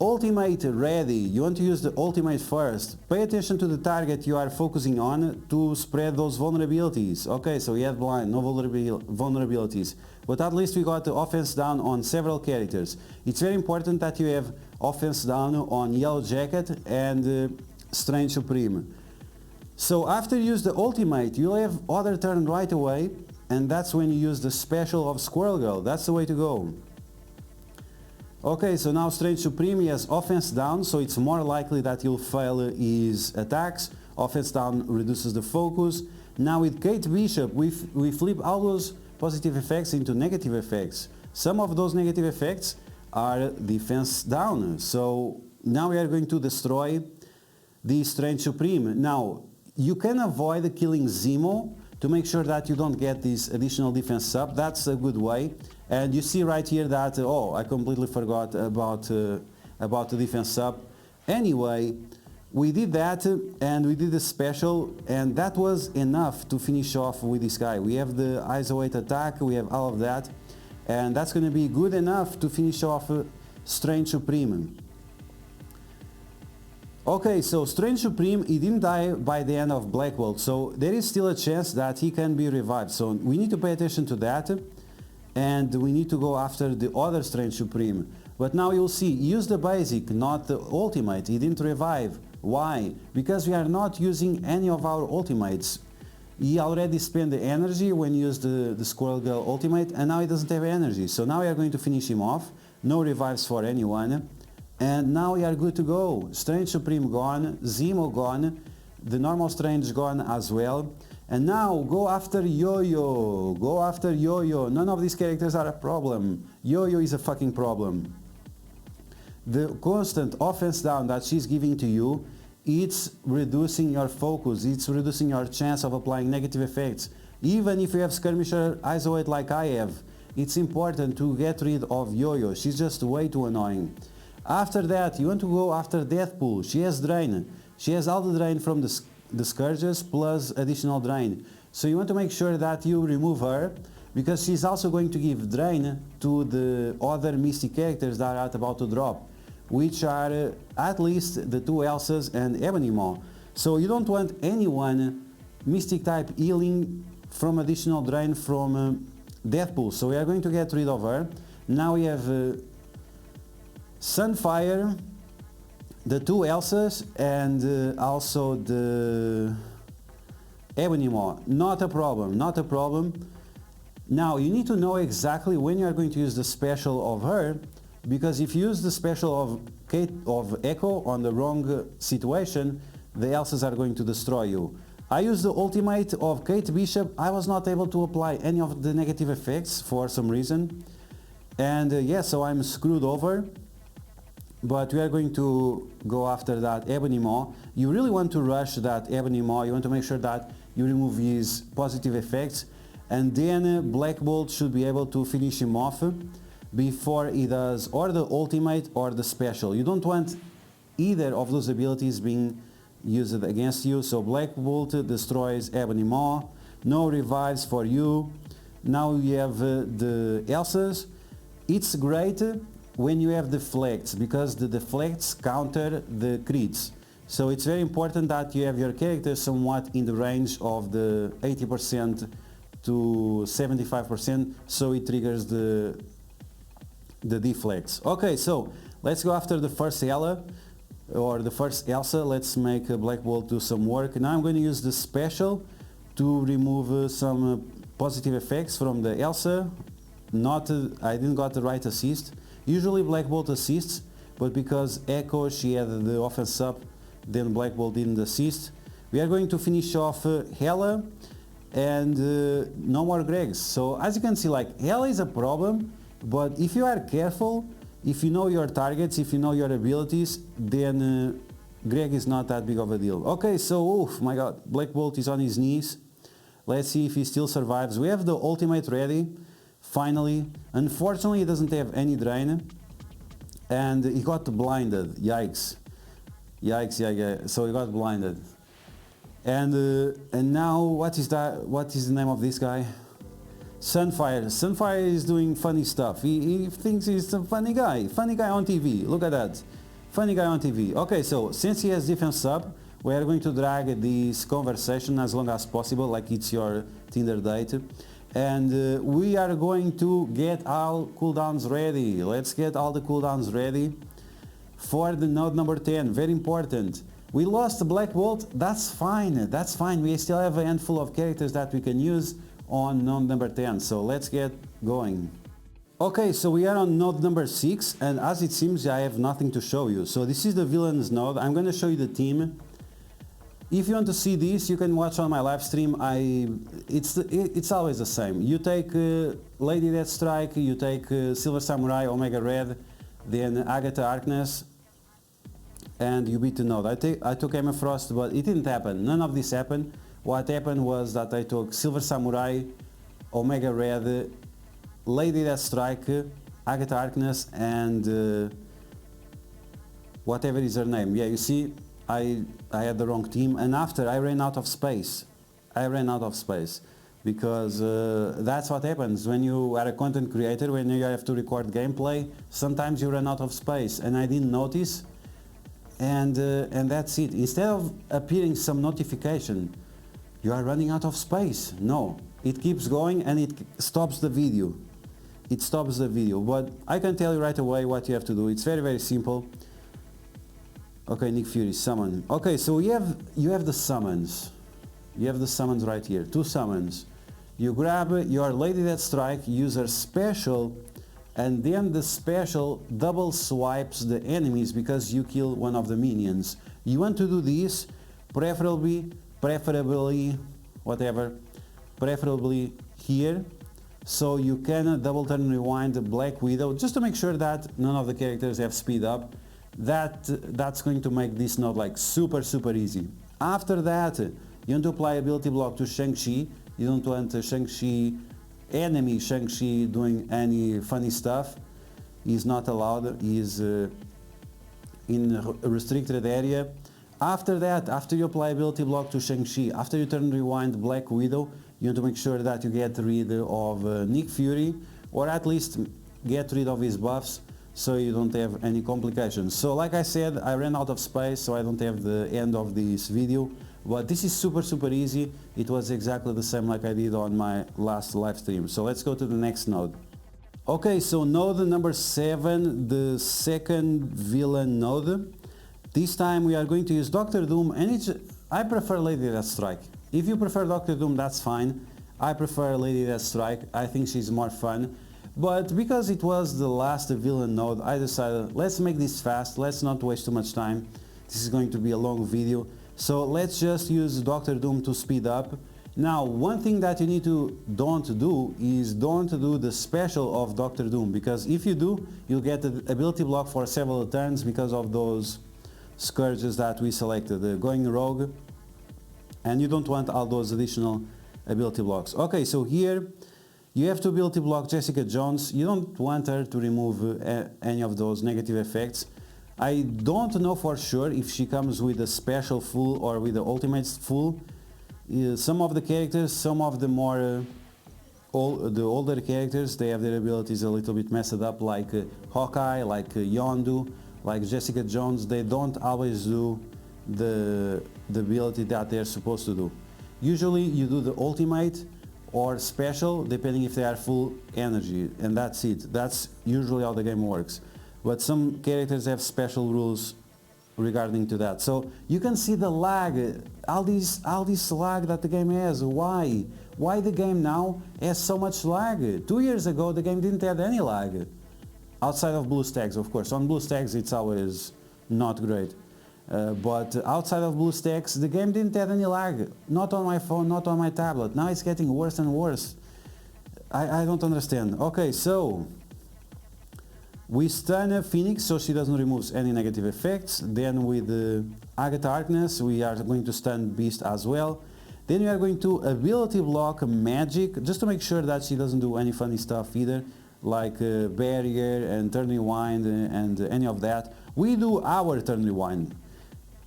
ultimate ready. You want to use the ultimate first. Pay attention to the target you are focusing on to spread those vulnerabilities. Okay, so we have blind, no vulnerabilities. But at least we got the offense down on several characters. It's very important that you have offense down on Yellow Jacket and Strange Supreme. So after you use the ultimate, you'll have other turn right away, and that's when you use the special of Squirrel Girl. That's the way to go. Okay, so now Strange Supreme has offense down, so it's more likely that you'll fail his attacks. Offense down reduces the focus. Now with Kate Bishop, we flip all those positive effects into negative effects. Some of those negative effects are defense down. So now we are going to destroy the Strange Supreme. Now, you can avoid killing Zemo to make sure that you don't get this additional defense up. That's a good way. And you see right here that, oh, I completely forgot about the defense up. Anyway, we did that, and we did the special, and that was enough to finish off with this guy. We have the isolate attack, we have all of that, and that's going to be good enough to finish off Strange Supreme. Okay, so Strange Supreme, he didn't die by the end of Black Bolt, so there is still a chance that he can be revived. So we need to pay attention to that, and we need to go after the other Strange Supreme. But now you'll see, use the basic, not the ultimate. He didn't revive. Why? Because we are not using any of our ultimates. He already spent the energy when he used the Squirrel Girl ultimate, and now he doesn't have energy. So now we are going to finish him off. No revives for anyone. And now we are good to go. Strange Supreme gone, Zemo gone, the normal Strange gone as well. And now go after Yo-Yo, go after Yo-Yo. None of these characters are a problem. Yo-Yo is a fucking problem. The constant offense down that she's giving to you, it's reducing your focus, it's reducing your chance of applying negative effects. Even if you have Skirmisher isolate like I have, it's important to get rid of Yo-Yo. She's just way too annoying. After that, you want to go after Deathpool. She has drain. She has all the drain from the Scourges plus additional drain. So you want to make sure that you remove her, because she's also going to give drain to the other Mystic characters that are about to drop, which are at least the two Elsas and Ebony Maw. So you don't want anyone Mystic type healing from additional drain from Deathpool. So we are going to get rid of her. Now we have Sunfire, the two Elsas, and also the Ebony Maw. Not a problem, not a problem. Now you need to know exactly when you are going to use the special of her, because if you use the special of Echo on the wrong situation, the Elsas are going to destroy you. I used the ultimate of Kate Bishop. I was not able to apply any of the negative effects for some reason. And yeah, so I'm screwed over. But we are going to go after that Ebony Maw. You really want to rush that Ebony Maw. You want to make sure that you remove his positive effects. And then Black Bolt should be able to finish him off. before he does or the ultimate or the special. You don't want either of those abilities being used against you. So Black Bolt destroys Ebony Maw, no revives for you. Now you have the Elsas. It's great when you have deflects, because the deflects counter the crits. So it's very important that you have your character somewhat in the range of the 80% to 75%, so it triggers the deflects. Okay, so let's go after the first Ella, or the first Elsa. Let's make a Black Bolt do some work. Now I'm going to use the special to remove some positive effects from the Elsa. I didn't got the right assist. Usually Black Bolt assists, but because Echo, she had the offense up, then Black Bolt didn't assist. We are going to finish off Hela and no more Gregs. So as you can see, like, Hela is a problem, but if you are careful, if you know your targets, if you know your abilities, then Greg is not that big of a deal. Okay, so, oh my god, Black Bolt is on his knees. Let's see if he still survives. We have the ultimate ready, finally. Unfortunately, he doesn't have any drain, and he got blinded. Yikes. Yikes, yeah. So he got blinded. And now, what is that? What is the name of this guy? Sunfire. Sunfire is doing funny stuff. He thinks he's a funny guy on TV. Look at that. Funny guy on TV. Okay, so since he has defense up, we are going to drag this conversation as long as possible, like it's your Tinder date. And we are going to get our cooldowns ready. Let's get all the cooldowns ready for the node number 10. Very important. We lost the Black Bolt. That's fine. That's fine. We still have a handful of characters that we can use on node number 10. So let's get going. Okay, so we are on node number 6, and as it seems, I have nothing to show you. So this is the villains node. I'm going to show you the team. If you want to see this, you can watch on my live stream. It's always the same. You take Lady Deathstrike, you take Silver Samurai, Omega Red, then Agatha Harkness, and you beat the node. I took Emma Frost, but it didn't happen. None of this happened. What happened was that I took Silver Samurai, Omega Red, Lady Deathstrike, Agatha Harkness, and whatever is her name. Yeah, you see, I had the wrong team, and after I ran out of space. Because that's what happens when you are a content creator, when you have to record gameplay. Sometimes you run out of space, and I didn't notice, and that's it. Instead of appearing some notification, you are running out of space. No, it keeps going and it stops the video. It stops the video, but I can tell you right away what you have to do. It's very, very simple. Okay, Nick Fury, summon. Okay, so you have the summons. You have the summons right here, 2 summons. You grab your Lady Deathstrike, use her special, and then the special double swipes the enemies because you kill one of the minions. You want to do this preferably here, so you can double turn rewind the Black Widow, just to make sure that none of the characters have speed up. That's going to make this node like super easy. After that, you want to apply ability block to Shang-Chi. You don't want enemy Shang-Chi doing any funny stuff. He's not allowed. He's in a restricted area. After that, after you apply ability block to Shang-Chi, after you turn rewind Black Widow, you want to make sure that you get rid of Nick Fury, or at least get rid of his buffs, so you don't have any complications. So like I said, I ran out of space, so I don't have the end of this video, but this is super easy. It was exactly the same like I did on my last live stream. So let's go to the next node. Okay, so node number 7, the second villain node. This time we are going to use Doctor Doom, and I prefer Lady Deathstrike. If you prefer Doctor Doom, that's fine. I prefer Lady Deathstrike. I think she's more fun. But because it was the last villain node, I decided, let's make this fast, let's not waste too much time. This is going to be a long video. So let's just use Doctor Doom to speed up. Now, one thing that you need to don't do the special of Doctor Doom, because if you do, you'll get the ability block for several turns because of those Scourges that we selected, going rogue, and you don't want all those additional ability blocks. Okay, so here You have to ability block Jessica Jones. You don't want her to remove any of those negative effects. I don't know for sure if she comes with a special full or with the ultimate full. Some of the characters, some of the more the older characters, they have their abilities a little bit messed up, like Hawkeye, like Yondu, like Jessica Jones. They don't always do the ability that they're supposed to do. Usually you do the ultimate or special, depending if they are full energy, and that's it. That's usually how the game works. But some characters have special rules regarding to that. So you can see the lag, all this lag that the game has. Why? Why the game now has so much lag? 2 years ago the game didn't have any lag. Outside of BlueStacks, of course. On BlueStacks it's always not great. But outside of BlueStacks the game didn't have any lag. Not on my phone, not on my tablet. Now it's getting worse and worse. I don't understand. Okay, so we stun Phoenix so she doesn't remove any negative effects. Then with Agatha Harkness we are going to stun Beast as well. Then we are going to ability block Magic, just to make sure that she doesn't do any funny stuff either, like Barrier and Turn Rewind and any of that. We do our Turn Rewind.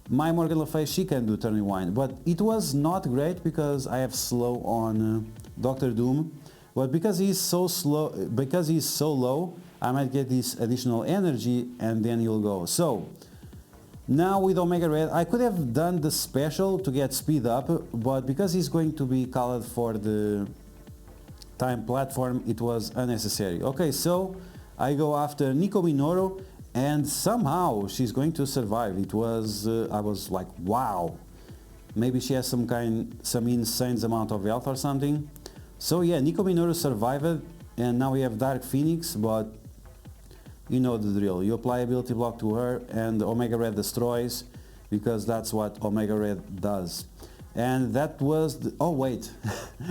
My Morgan Le Fay, she can do Turn Rewind, but it was not great because I have slow on Doctor Doom. But because he's so low, I might get this additional energy and then he'll go. So now with Omega Red, I could have done the special to get speed up, but because he's going to be called for the time platform, it was unnecessary. Okay, so I go after Nico Minoru and somehow she's going to survive. It was, I was like, wow, maybe she has some insane amount of health or something. So yeah, Nico Minoru survived, and now we have Dark Phoenix, but you know the drill. You apply ability block to her and Omega Red destroys, because that's what Omega Red does. And that was oh wait,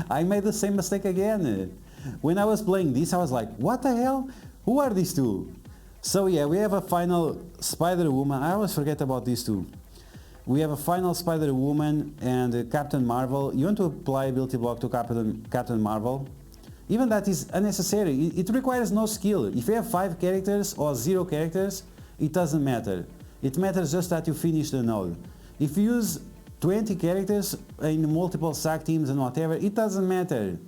I made the same mistake again. When I was playing this I was like, what the hell? Who are these two? So yeah, we have a final Spider-Woman. I always forget about these two. We have a final Spider-Woman and Captain Marvel. You want to apply ability block to Captain Marvel. Even that is unnecessary. It requires no skill. If you have 5 characters or 0 characters, it doesn't matter. It matters just that you finish the node. If you use 20 characters in multiple SAC teams and whatever, it doesn't matter.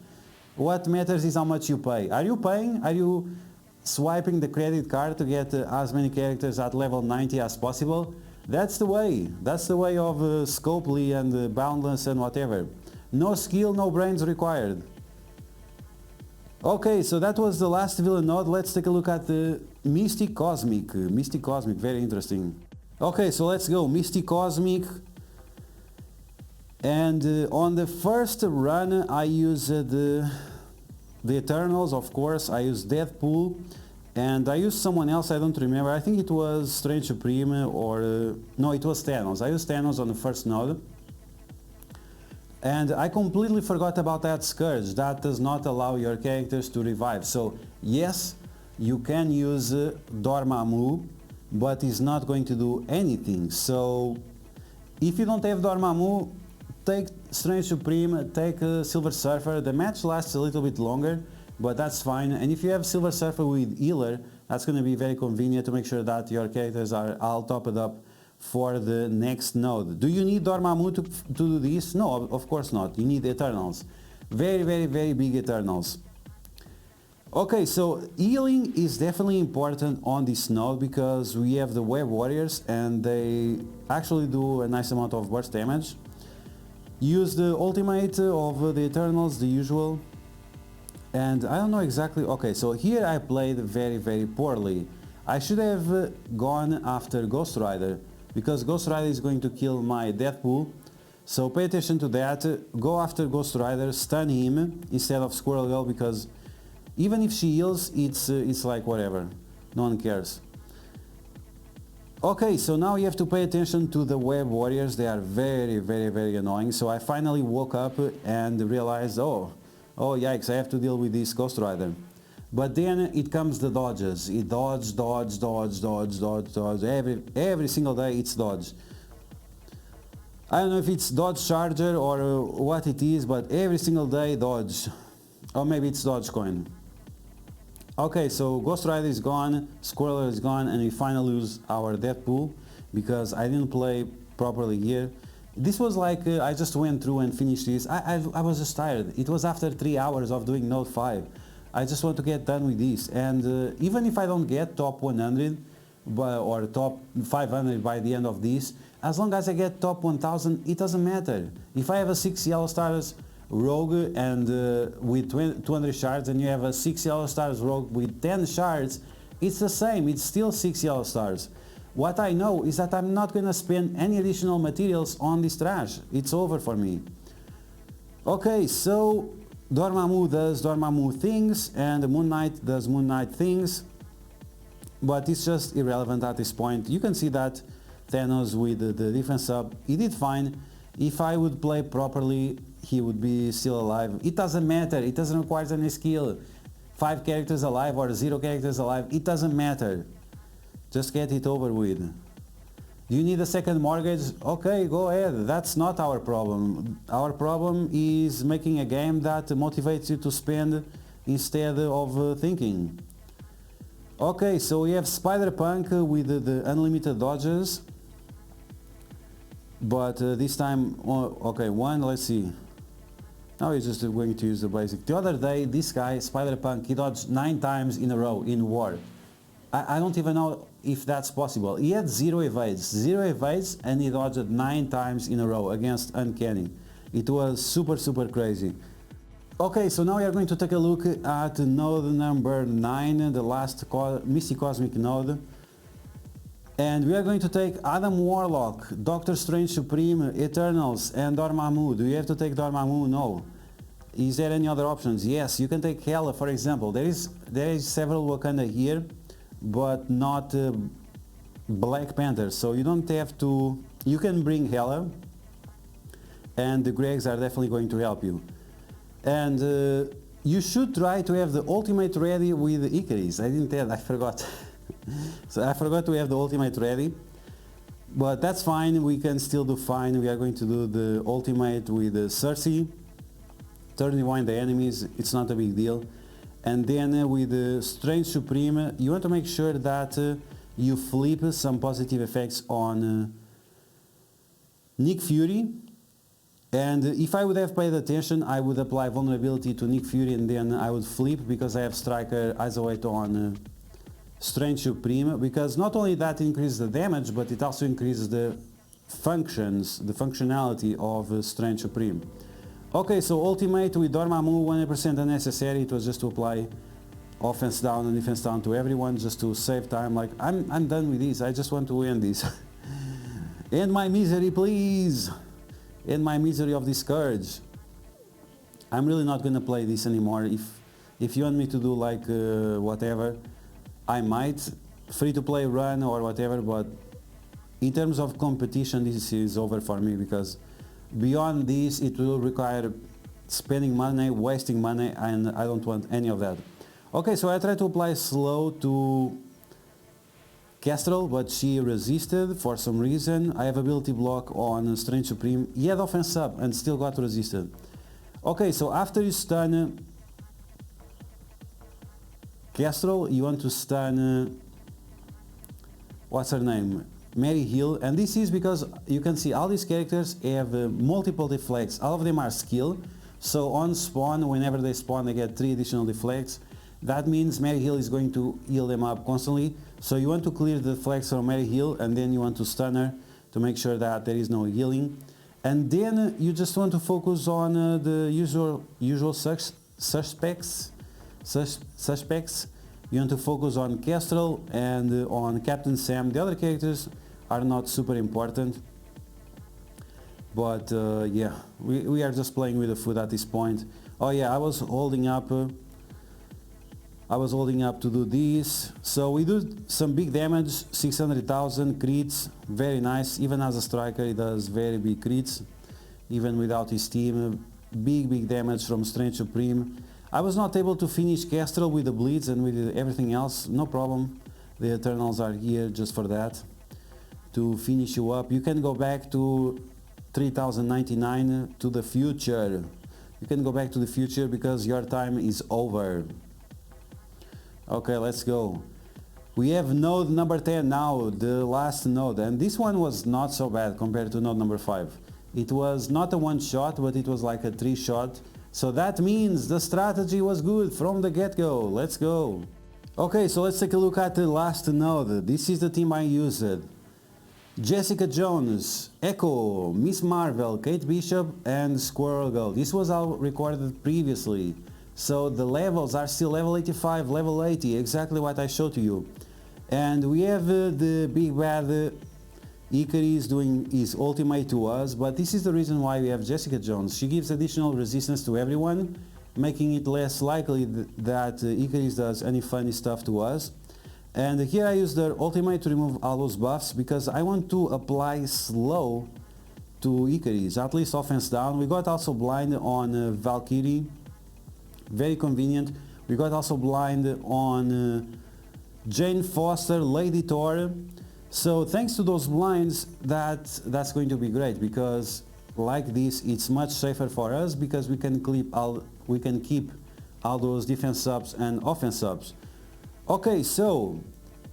What matters is how much you pay. Are you paying? Are you swiping the credit card to get as many characters at level 90 as possible? That's the way. That's the way of Scopely and Boundless and whatever. No skill, no brains required. Okay, so that was the last villain node. Let's take a look at the Mystic Cosmic. Mystic Cosmic, very interesting. Okay, so let's go. Mystic Cosmic. And on the first run I used the Eternals, of course. I used Deadpool. And I used someone else, I don't remember. I think it was Strange Supreme or... no, it was Thanos. I used Thanos on the first node. And I completely forgot about that Scourge. That does not allow your characters to revive. So yes, you can use Dormammu, but it's not going to do anything. So if you don't have Dormammu, take Strange Supreme, take Silver Surfer. The match lasts a little bit longer, but that's fine. And if you have Silver Surfer with Healer, that's going to be very convenient to make sure that your characters are all topped up for the next node. Do you need Dormammu to do this? No, of course not. You need Eternals. Very, very, very big Eternals. Okay, so healing is definitely important on this node because we have the Web Warriors and they actually do a nice amount of burst damage. Use the ultimate of the Eternals, the usual. And I don't know exactly... okay, so here I played very, very poorly. I should have gone after Ghost Rider, because Ghost Rider is going to kill my Deadpool. So pay attention to that. Go after Ghost Rider, stun him instead of Squirrel Girl, because even if she heals, it's like whatever. No one cares. Okay, so now you have to pay attention to the Web Warriors. They are very, very, very annoying. So I finally woke up and realized, oh yikes, I have to deal with this Ghost Rider. But then it comes the dodges. It dodge. Every single day it's dodge. I don't know if it's dodge charger or what it is, but every single day dodge. Or maybe it's Dogecoin. Okay, so Ghost Rider is gone, Squirrel is gone, and we finally lose our Deadpool because I didn't play properly here. This was like, I just went through and finished this. I was just tired. It was after 3 hours of doing Note 5. I just want to get done with this. And even if I don't get top 100 or top 500 by the end of this, as long as I get top 1000, it doesn't matter. If I have a 6 yellow stars rogue and with 200 shards, and you have a 6 yellow stars rogue with 10 shards, it's the same. It's still 6 yellow stars. What I know is that I'm not going to spend any additional materials on this trash. It's over for me. Okay, so Dormammu does Dormammu things and the Moon Knight does Moon Knight things, but it's just irrelevant at this point. You can see that Thanos with the defense up, he did fine. If I would play properly, he would be still alive. It doesn't matter, it doesn't require any skill. 5 characters alive or 0 characters alive, it doesn't matter. Just get it over with. Do you need a second mortgage? Okay, go ahead. That's not our problem. Our problem is making a game that motivates you to spend instead of thinking. Okay, so we have Spider-Punk with the unlimited dodges. But this time, okay, let's see. Now he's just going to use the basic. The other day, this guy, Spider-Punk, he dodged 9 times in a row in war. I don't even know if that's possible. He had 0 evades, and he dodged 9 times in a row against Uncanny. It was super crazy. Okay, so now we are going to take a look at node number 9, the last Misty Cosmic node. And we are going to take Adam Warlock, Doctor Strange Supreme, Eternals, and Dormammu. Do you have to take Dormammu? No. Is there any other options? Yes, you can take Hela, for example. There is several Wakanda here, but not Black Panther, so you don't have to. You can bring Hela, and the Gregs are definitely going to help you. And you should try to have the ultimate ready with Icarus. I didn't tell, I forgot. So I forgot to have the ultimate ready, but that's fine, we can still do fine. We are going to do the ultimate with Cersei, turn rewind the enemies, it's not a big deal. And then with the Strange Supreme, you want to make sure that you flip some positive effects on Nick Fury. And if I would have paid attention, I would apply vulnerability to Nick Fury and then I would flip, because I have Striker Isolate on Strange Supreme, because not only that increases the damage, but it also increases the functionality of Strange Supreme. Okay, so ultimate with Dormammu, 100% unnecessary. It was just to apply offense down and defense down to everyone, just to save time. Like, I'm done with this, I just want to end this. End my misery, please! End my misery of this Scourge. I'm really not gonna play this anymore. If you want me to do like whatever, I might, free-to-play run or whatever, but in terms of competition, this is over for me, because beyond this it will require spending money, wasting money, and I don't want any of that. Okay, so I tried to apply slow to Kestrel, but she resisted for some reason. I have ability block on Strange Supreme. He had offense up and still got resisted. Okay, so after you stun Kestrel, you want to stun what's her name? Mary Hill, and this is because you can see all these characters have multiple deflects. All of them are skill, so on spawn, whenever they spawn, they get 3 additional deflects. That means Mary Hill is going to heal them up constantly. So you want to clear the deflects from Mary Hill, and then you want to stun her to make sure that there is no healing. And then you just want to focus on the usual suspects. You want to focus on Kestrel and on Captain Sam. The other characters are not super important, but yeah, we are just playing with the food at this point. Oh yeah, I was holding up to do this. So we do some big damage, 600,000 crits, very nice. Even as a striker, he does very big crits, even without his team. Big damage from Strange Supreme. I was not able to finish Kestrel with the bleeds and with everything else, no problem. The Eternals are here just for that, to finish you up. You can go back to 3099 to the future. You can go back to the future because your time is over. Okay, let's go. We have node number 10 now, the last node, and this one was not so bad compared to node number 5. It was not a one shot, but it was like a 3 shot. So that means the strategy was good from the get-go. Let's go. Okay, so let's take a look at the last node. This is the team I used. Jessica Jones, Echo, Miss Marvel, Kate Bishop and Squirrel Girl. This was all recorded previously. So the levels are still level 85, level 80, exactly what I showed to you. And we have the big bad Icarus doing his ultimate to us, but this is the reason why we have Jessica Jones. She gives additional resistance to everyone, making it less likely that Icarus does any funny stuff to us. And here I use the ultimate to remove all those buffs because I want to apply slow to Icarus, at least offense down. We got also blind on Valkyrie, very convenient. We got also blind on Jane Foster, Lady Thor. So thanks to those blinds, that's going to be great because like this it's much safer for us because we can keep all those defense subs and offense subs. Okay, so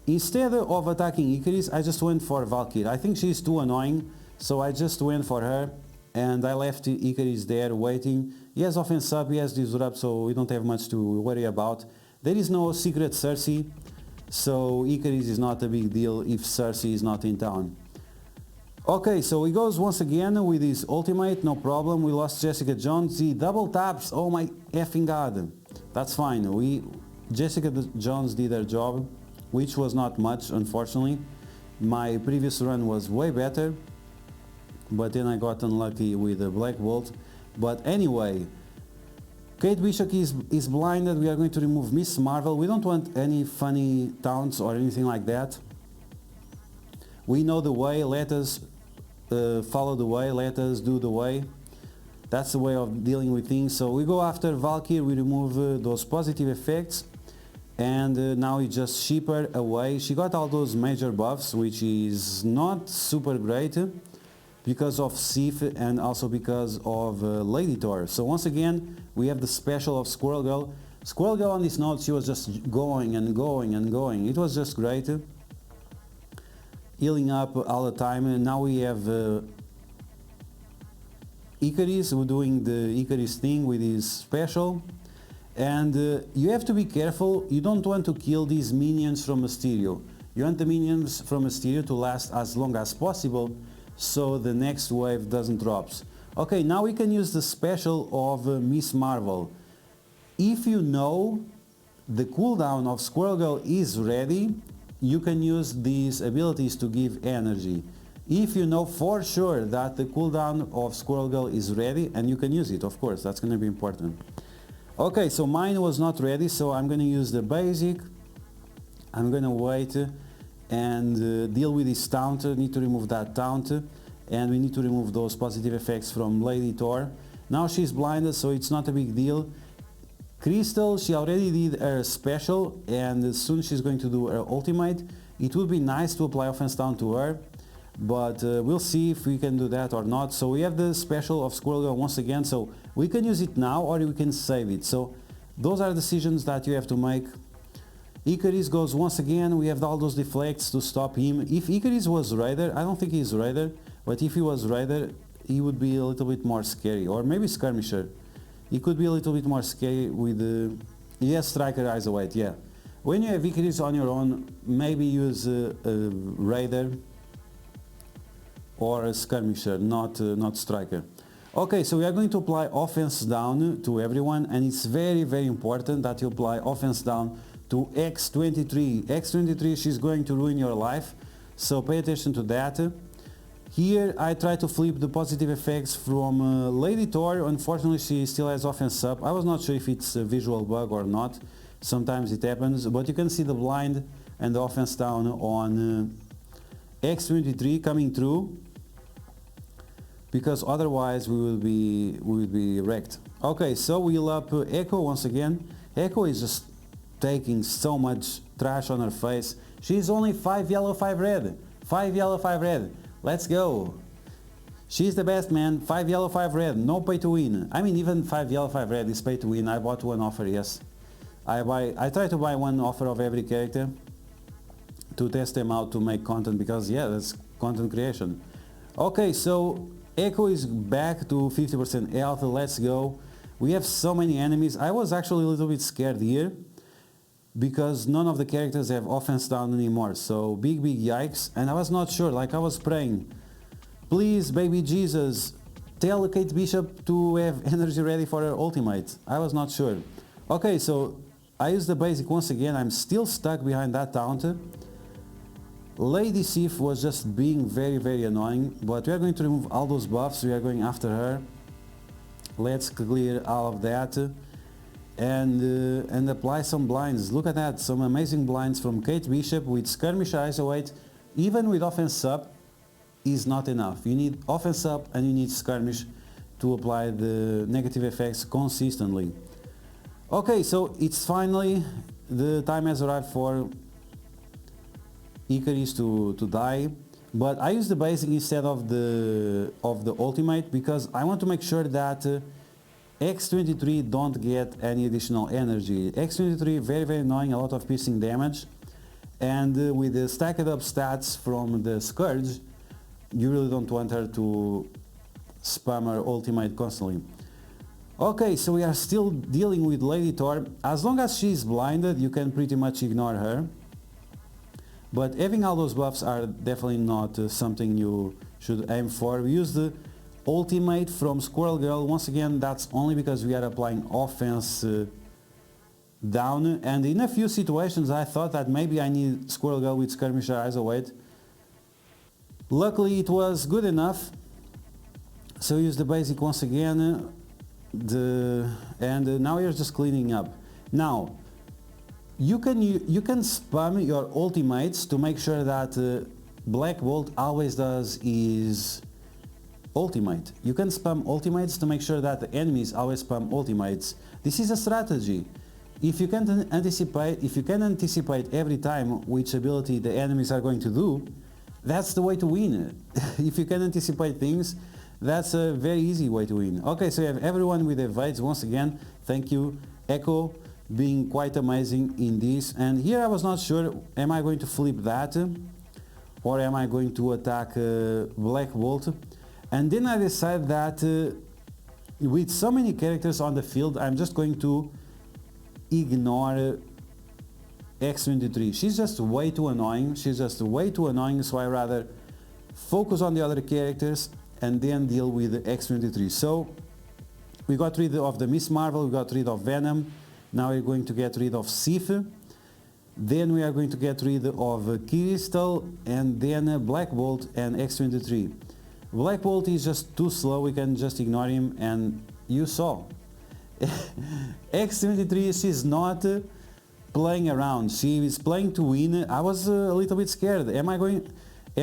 instead of attacking Icarus, I just went for Valkyrie. I think she's too annoying, so I just went for her and I left Icarus there waiting. He has offense sub, he has disrupt, so we don't have much to worry about. There is no secret Cersei, so Icarus is not a big deal if Cersei is not in town. Okay, so he goes once again with his ultimate, no problem. We lost Jessica Jones. He double taps, oh my effing god. That's fine. Jessica Jones did her job, which was not much, unfortunately. My previous run was way better, but then I got unlucky with the Black Bolt. But anyway, Kate Bishop is blinded. We are going to remove Miss Marvel. We don't want any funny taunts or anything like that. We know the way, let us follow the way, let us do the way. That's the way of dealing with things. So we go after Valkyrie, we remove those positive effects, and now we just ship her away. She got all those major buffs, which is not super great because of Sif and also because of Lady Thor. So once again, we have the special of Squirrel Girl. Squirrel Girl on this node, she was just going and going and going. It was just great. Healing up all the time, and now we have Icarus doing the Icarus thing with his special. And you have to be careful, you don't want to kill these minions from Mysterio. You want the minions from Mysterio to last as long as possible so the next wave doesn't drop. Okay, now we can use the special of Miss Marvel. If you know the cooldown of Squirrel Girl is ready, you can use these abilities to give energy. If you know for sure that the cooldown of Squirrel Girl is ready, and you can use it, of course, that's going to be important. Okay, so mine was not ready, so I'm going to use the basic. I'm going to wait and deal with this taunt. Need to remove that taunt, and we need to remove those positive effects from Lady Thor. Now she's blinded, so it's not a big deal. Crystal, she already did her special, and soon she's going to do her ultimate. It would be nice to apply offense down to her, but we'll see if we can do that or not. So we have the special of Squirrel Girl once again, so we can use it now or we can save it. So those are decisions that you have to make. Icarus goes once again, we have all those deflects to stop him. If Icarus was Raider, I don't think he's Raider, but if he was Raider, he would be a little bit more scary, or maybe Skirmisher. He could be a little bit more scary with the... Yes, Striker Eyes Await, yeah. When you have Icarus on your own, maybe use a Raider or a Skirmisher, not Striker. Okay, so we are going to apply offense down to everyone, and it's very, very important that you apply offense down to X23. X23, she's going to ruin your life, so pay attention to that. Here I try to flip the positive effects from Lady Thor. Unfortunately, she still has offense up. I was not sure if it's a visual bug or not. Sometimes it happens, but you can see the blind and the offense down on X23 coming through, because otherwise we will be wrecked. Okay, so we'll up Echo once again. Echo is just taking so much trash on her face. She's only 5 yellow, 5 red. 5 yellow, 5 red. Let's go. She's the best, man. 5 yellow, 5 red, no pay to win. I mean, even 5 yellow, 5 red is pay to win. I bought one offer, yes. I try to buy one offer of every character to test them out to make content, because yeah, that's content creation. Okay, so Echo is back to 50% health, let's go. We have so many enemies. I was actually a little bit scared here because none of the characters have offense down anymore, so big yikes. And I was not sure, like I was praying, please baby Jesus, tell Kate Bishop to have energy ready for her ultimate. I was not sure. Okay, so I use the basic once again. I'm still stuck behind that taunt. Lady Sif was just being very annoying, but we are going to remove all those buffs. We are going after her. Let's clear all of that and apply some blinds. Look at that, some amazing blinds from Kate Bishop with Skirmish Isolate. Even with offense up is not enough. You need offense up and you need skirmish to apply the negative effects consistently. Okay, so it's finally the time has arrived for Icarus to die, but I use the basic instead of the ultimate because I want to make sure that X23 don't get any additional energy. X23 very annoying, a lot of piercing damage, and with the stacked up stats from the Scourge, you really don't want her to spam her ultimate constantly. Okay, so we are still dealing with Lady Thor. As long as she's blinded, you can pretty much ignore her. But having all those buffs are definitely not something you should aim for. We use the ultimate from Squirrel Girl. Once again, that's only because we are applying offense down. And in a few situations I thought that maybe I need Squirrel Girl with Skirmisher Isolate. Luckily it was good enough. So use the basic once again. And now you're just cleaning up. Now you can spam your ultimates to make sure that Black Bolt always does his ultimate. You can spam ultimates to make sure that the enemies always spam ultimates. This is a strategy. If you can anticipate every time which ability the enemies are going to do, that's the way to win. If you can anticipate things, that's a very easy way to win. Okay, so you have everyone with evades. Once again, thank you, Echo, being quite amazing in this. And here I was not sure, am I going to flip that or am I going to attack Black Bolt? And then I decided that with so many characters on the field, I'm just going to ignore X23. She's just way too annoying. So I rather focus on the other characters and then deal with X23. So we got rid of the Miss Marvel, we got rid of Venom. Now we're going to get rid of Sif. Then we are going to get rid of Crystal, and then Black Bolt and X23. Black Bolt is just too slow, we can just ignore him, and you saw. X23, she's not playing around, she is playing to win. I was a little bit scared. Am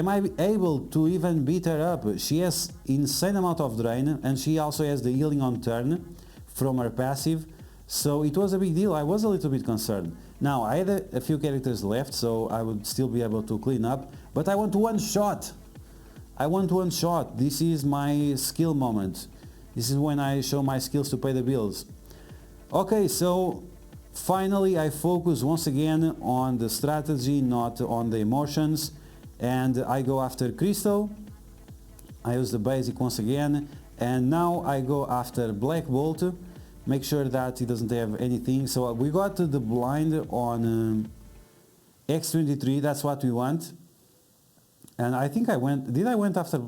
I able to even beat her up? She has insane amount of drain, and she also has the healing on turn from her passive, so it was a big deal. I was a little bit concerned. Now I had a few characters left, so I would still be able to clean up, but I want one shot. This is my skill moment. This is when I show my skills to pay the bills. Okay, so finally I focus once again on the strategy, not on the emotions, and I go after Crystal. I use the basic once again, and now I go after Black Bolt. Make sure that he doesn't have anything. So we got the blind on X23, that's what we want. And I think I went after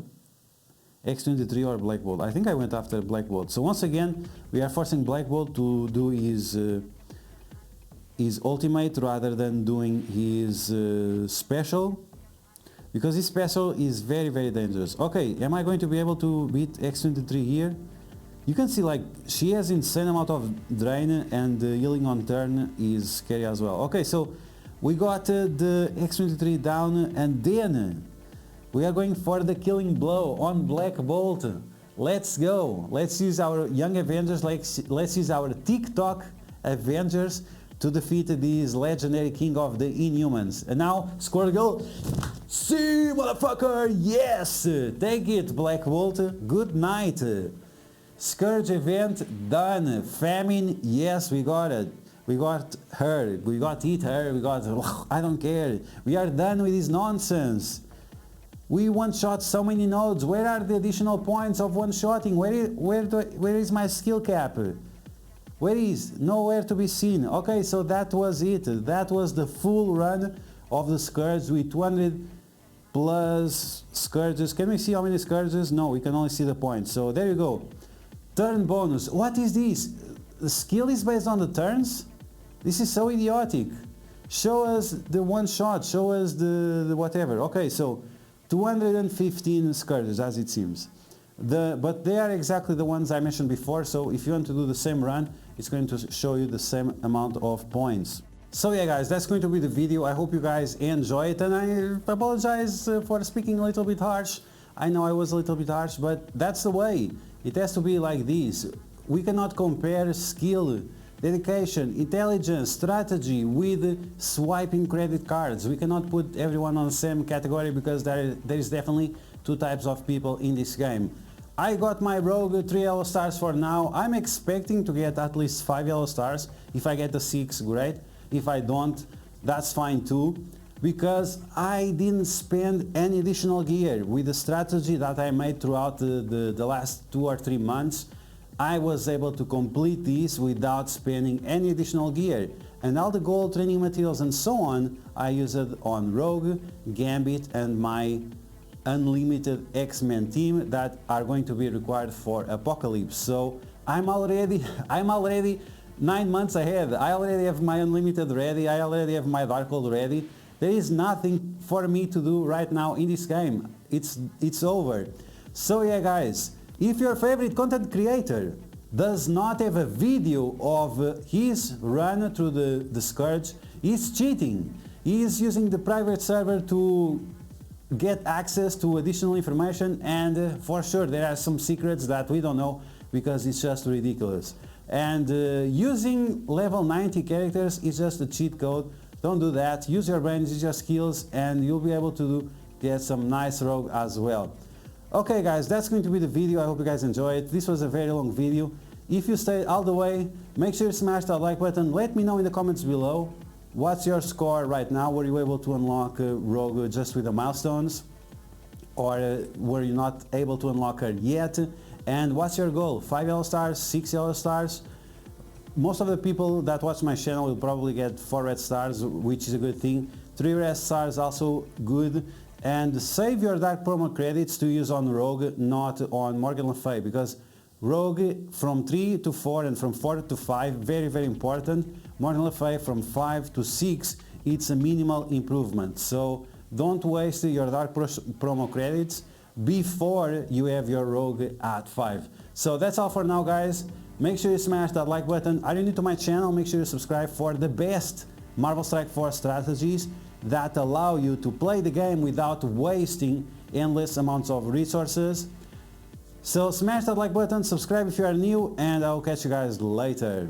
X23 or Black Bolt? I think I went after Black Bolt. So once again, we are forcing Black Bolt to do his ultimate rather than doing his special, because his special is very dangerous. Okay, am I going to be able to beat X23 here? You can see like she has insane amount of drain, and the healing on turn is scary as well. Okay, so we got the X23 down, and then we are going for the killing blow on Black Bolt. Let's go. Let's use our young Avengers, let's use our TikTok Avengers to defeat this legendary king of the Inhumans. And now, Scourge go, see, motherfucker, yes! Take it, Black Bolt, good night. Scourge event done. Famine, yes, we got it. We got her, we got her, we got, I don't care. We are done with this nonsense. We one-shot so many nodes. Where are the additional points of one-shotting? Where is my skill cap? Where is? Nowhere to be seen. Okay, so that was it. That was the full run of the Scourge with 200 plus Scourges. Can we see how many Scourges? No, we can only see the points. So there you go. Turn bonus. What is this? The skill is based on the turns? This is so idiotic. Show us the one shot. Show us the whatever. Okay, so 215 Scourges as it seems. But they are exactly the ones I mentioned before, so if you want to do the same run, it's going to show you the same amount of points. So yeah guys, that's going to be the video. I hope you guys enjoy it, and I apologize for speaking a little bit harsh. I know I was a little bit harsh, but that's the way. It has to be like this. We cannot compare skill, dedication, intelligence, strategy with swiping credit cards. We cannot put everyone on the same category because there is definitely two types of people in this game. I got my rogue 3 yellow stars for now. I'm expecting to get at least 5 yellow stars. If I get the 6, great. If I don't, that's fine too, because I didn't spend any additional gear. With the strategy that I made throughout the last 2 or 3 months, I was able to complete this without spending any additional gear. And all the gold training materials and so on, I used it on Rogue, Gambit and my unlimited X-Men team that are going to be required for Apocalypse. So I'm already 9 months ahead. I already have my unlimited ready, I already have my Dark Gold ready. There is nothing for me to do right now in this game. It's over. So yeah guys, if your favorite content creator does not have a video of his run through the Scourge, he's cheating. He is using the private server to get access to additional information, and for sure there are some secrets that we don't know because it's just ridiculous. And using level 90 characters is just a cheat code. Don't do that. Use your brains, use your skills, and you'll be able to get some nice rogue as well. Okay guys, that's going to be the video. I hope you guys enjoy it. This was a very long video. If you stayed all the way, make sure you smash that like button. Let me know in the comments below. What's your score right now? Were you able to unlock Rogue just with the milestones? Or were you not able to unlock her yet? And what's your goal? 5 yellow stars? 6 yellow stars? Most of the people that watch my channel will probably get 4 red stars, which is a good thing. 3 red stars also good. And save your dark promo credits to use on Rogue, not on Morgan Le Fay, because Rogue from 3 to 4 and from 4 to 5, very very important. Morgan Le Fay from 5 to 6, it's a minimal improvement. So don't waste your dark promo credits before you have your Rogue at 5. So that's all for now guys. Make sure you smash that like button. Are you new to my channel? Make sure you subscribe for the best Marvel Strike Force strategies that allow you to play the game without wasting endless amounts of resources. So smash that like button, subscribe if you are new, and I'll catch you guys later.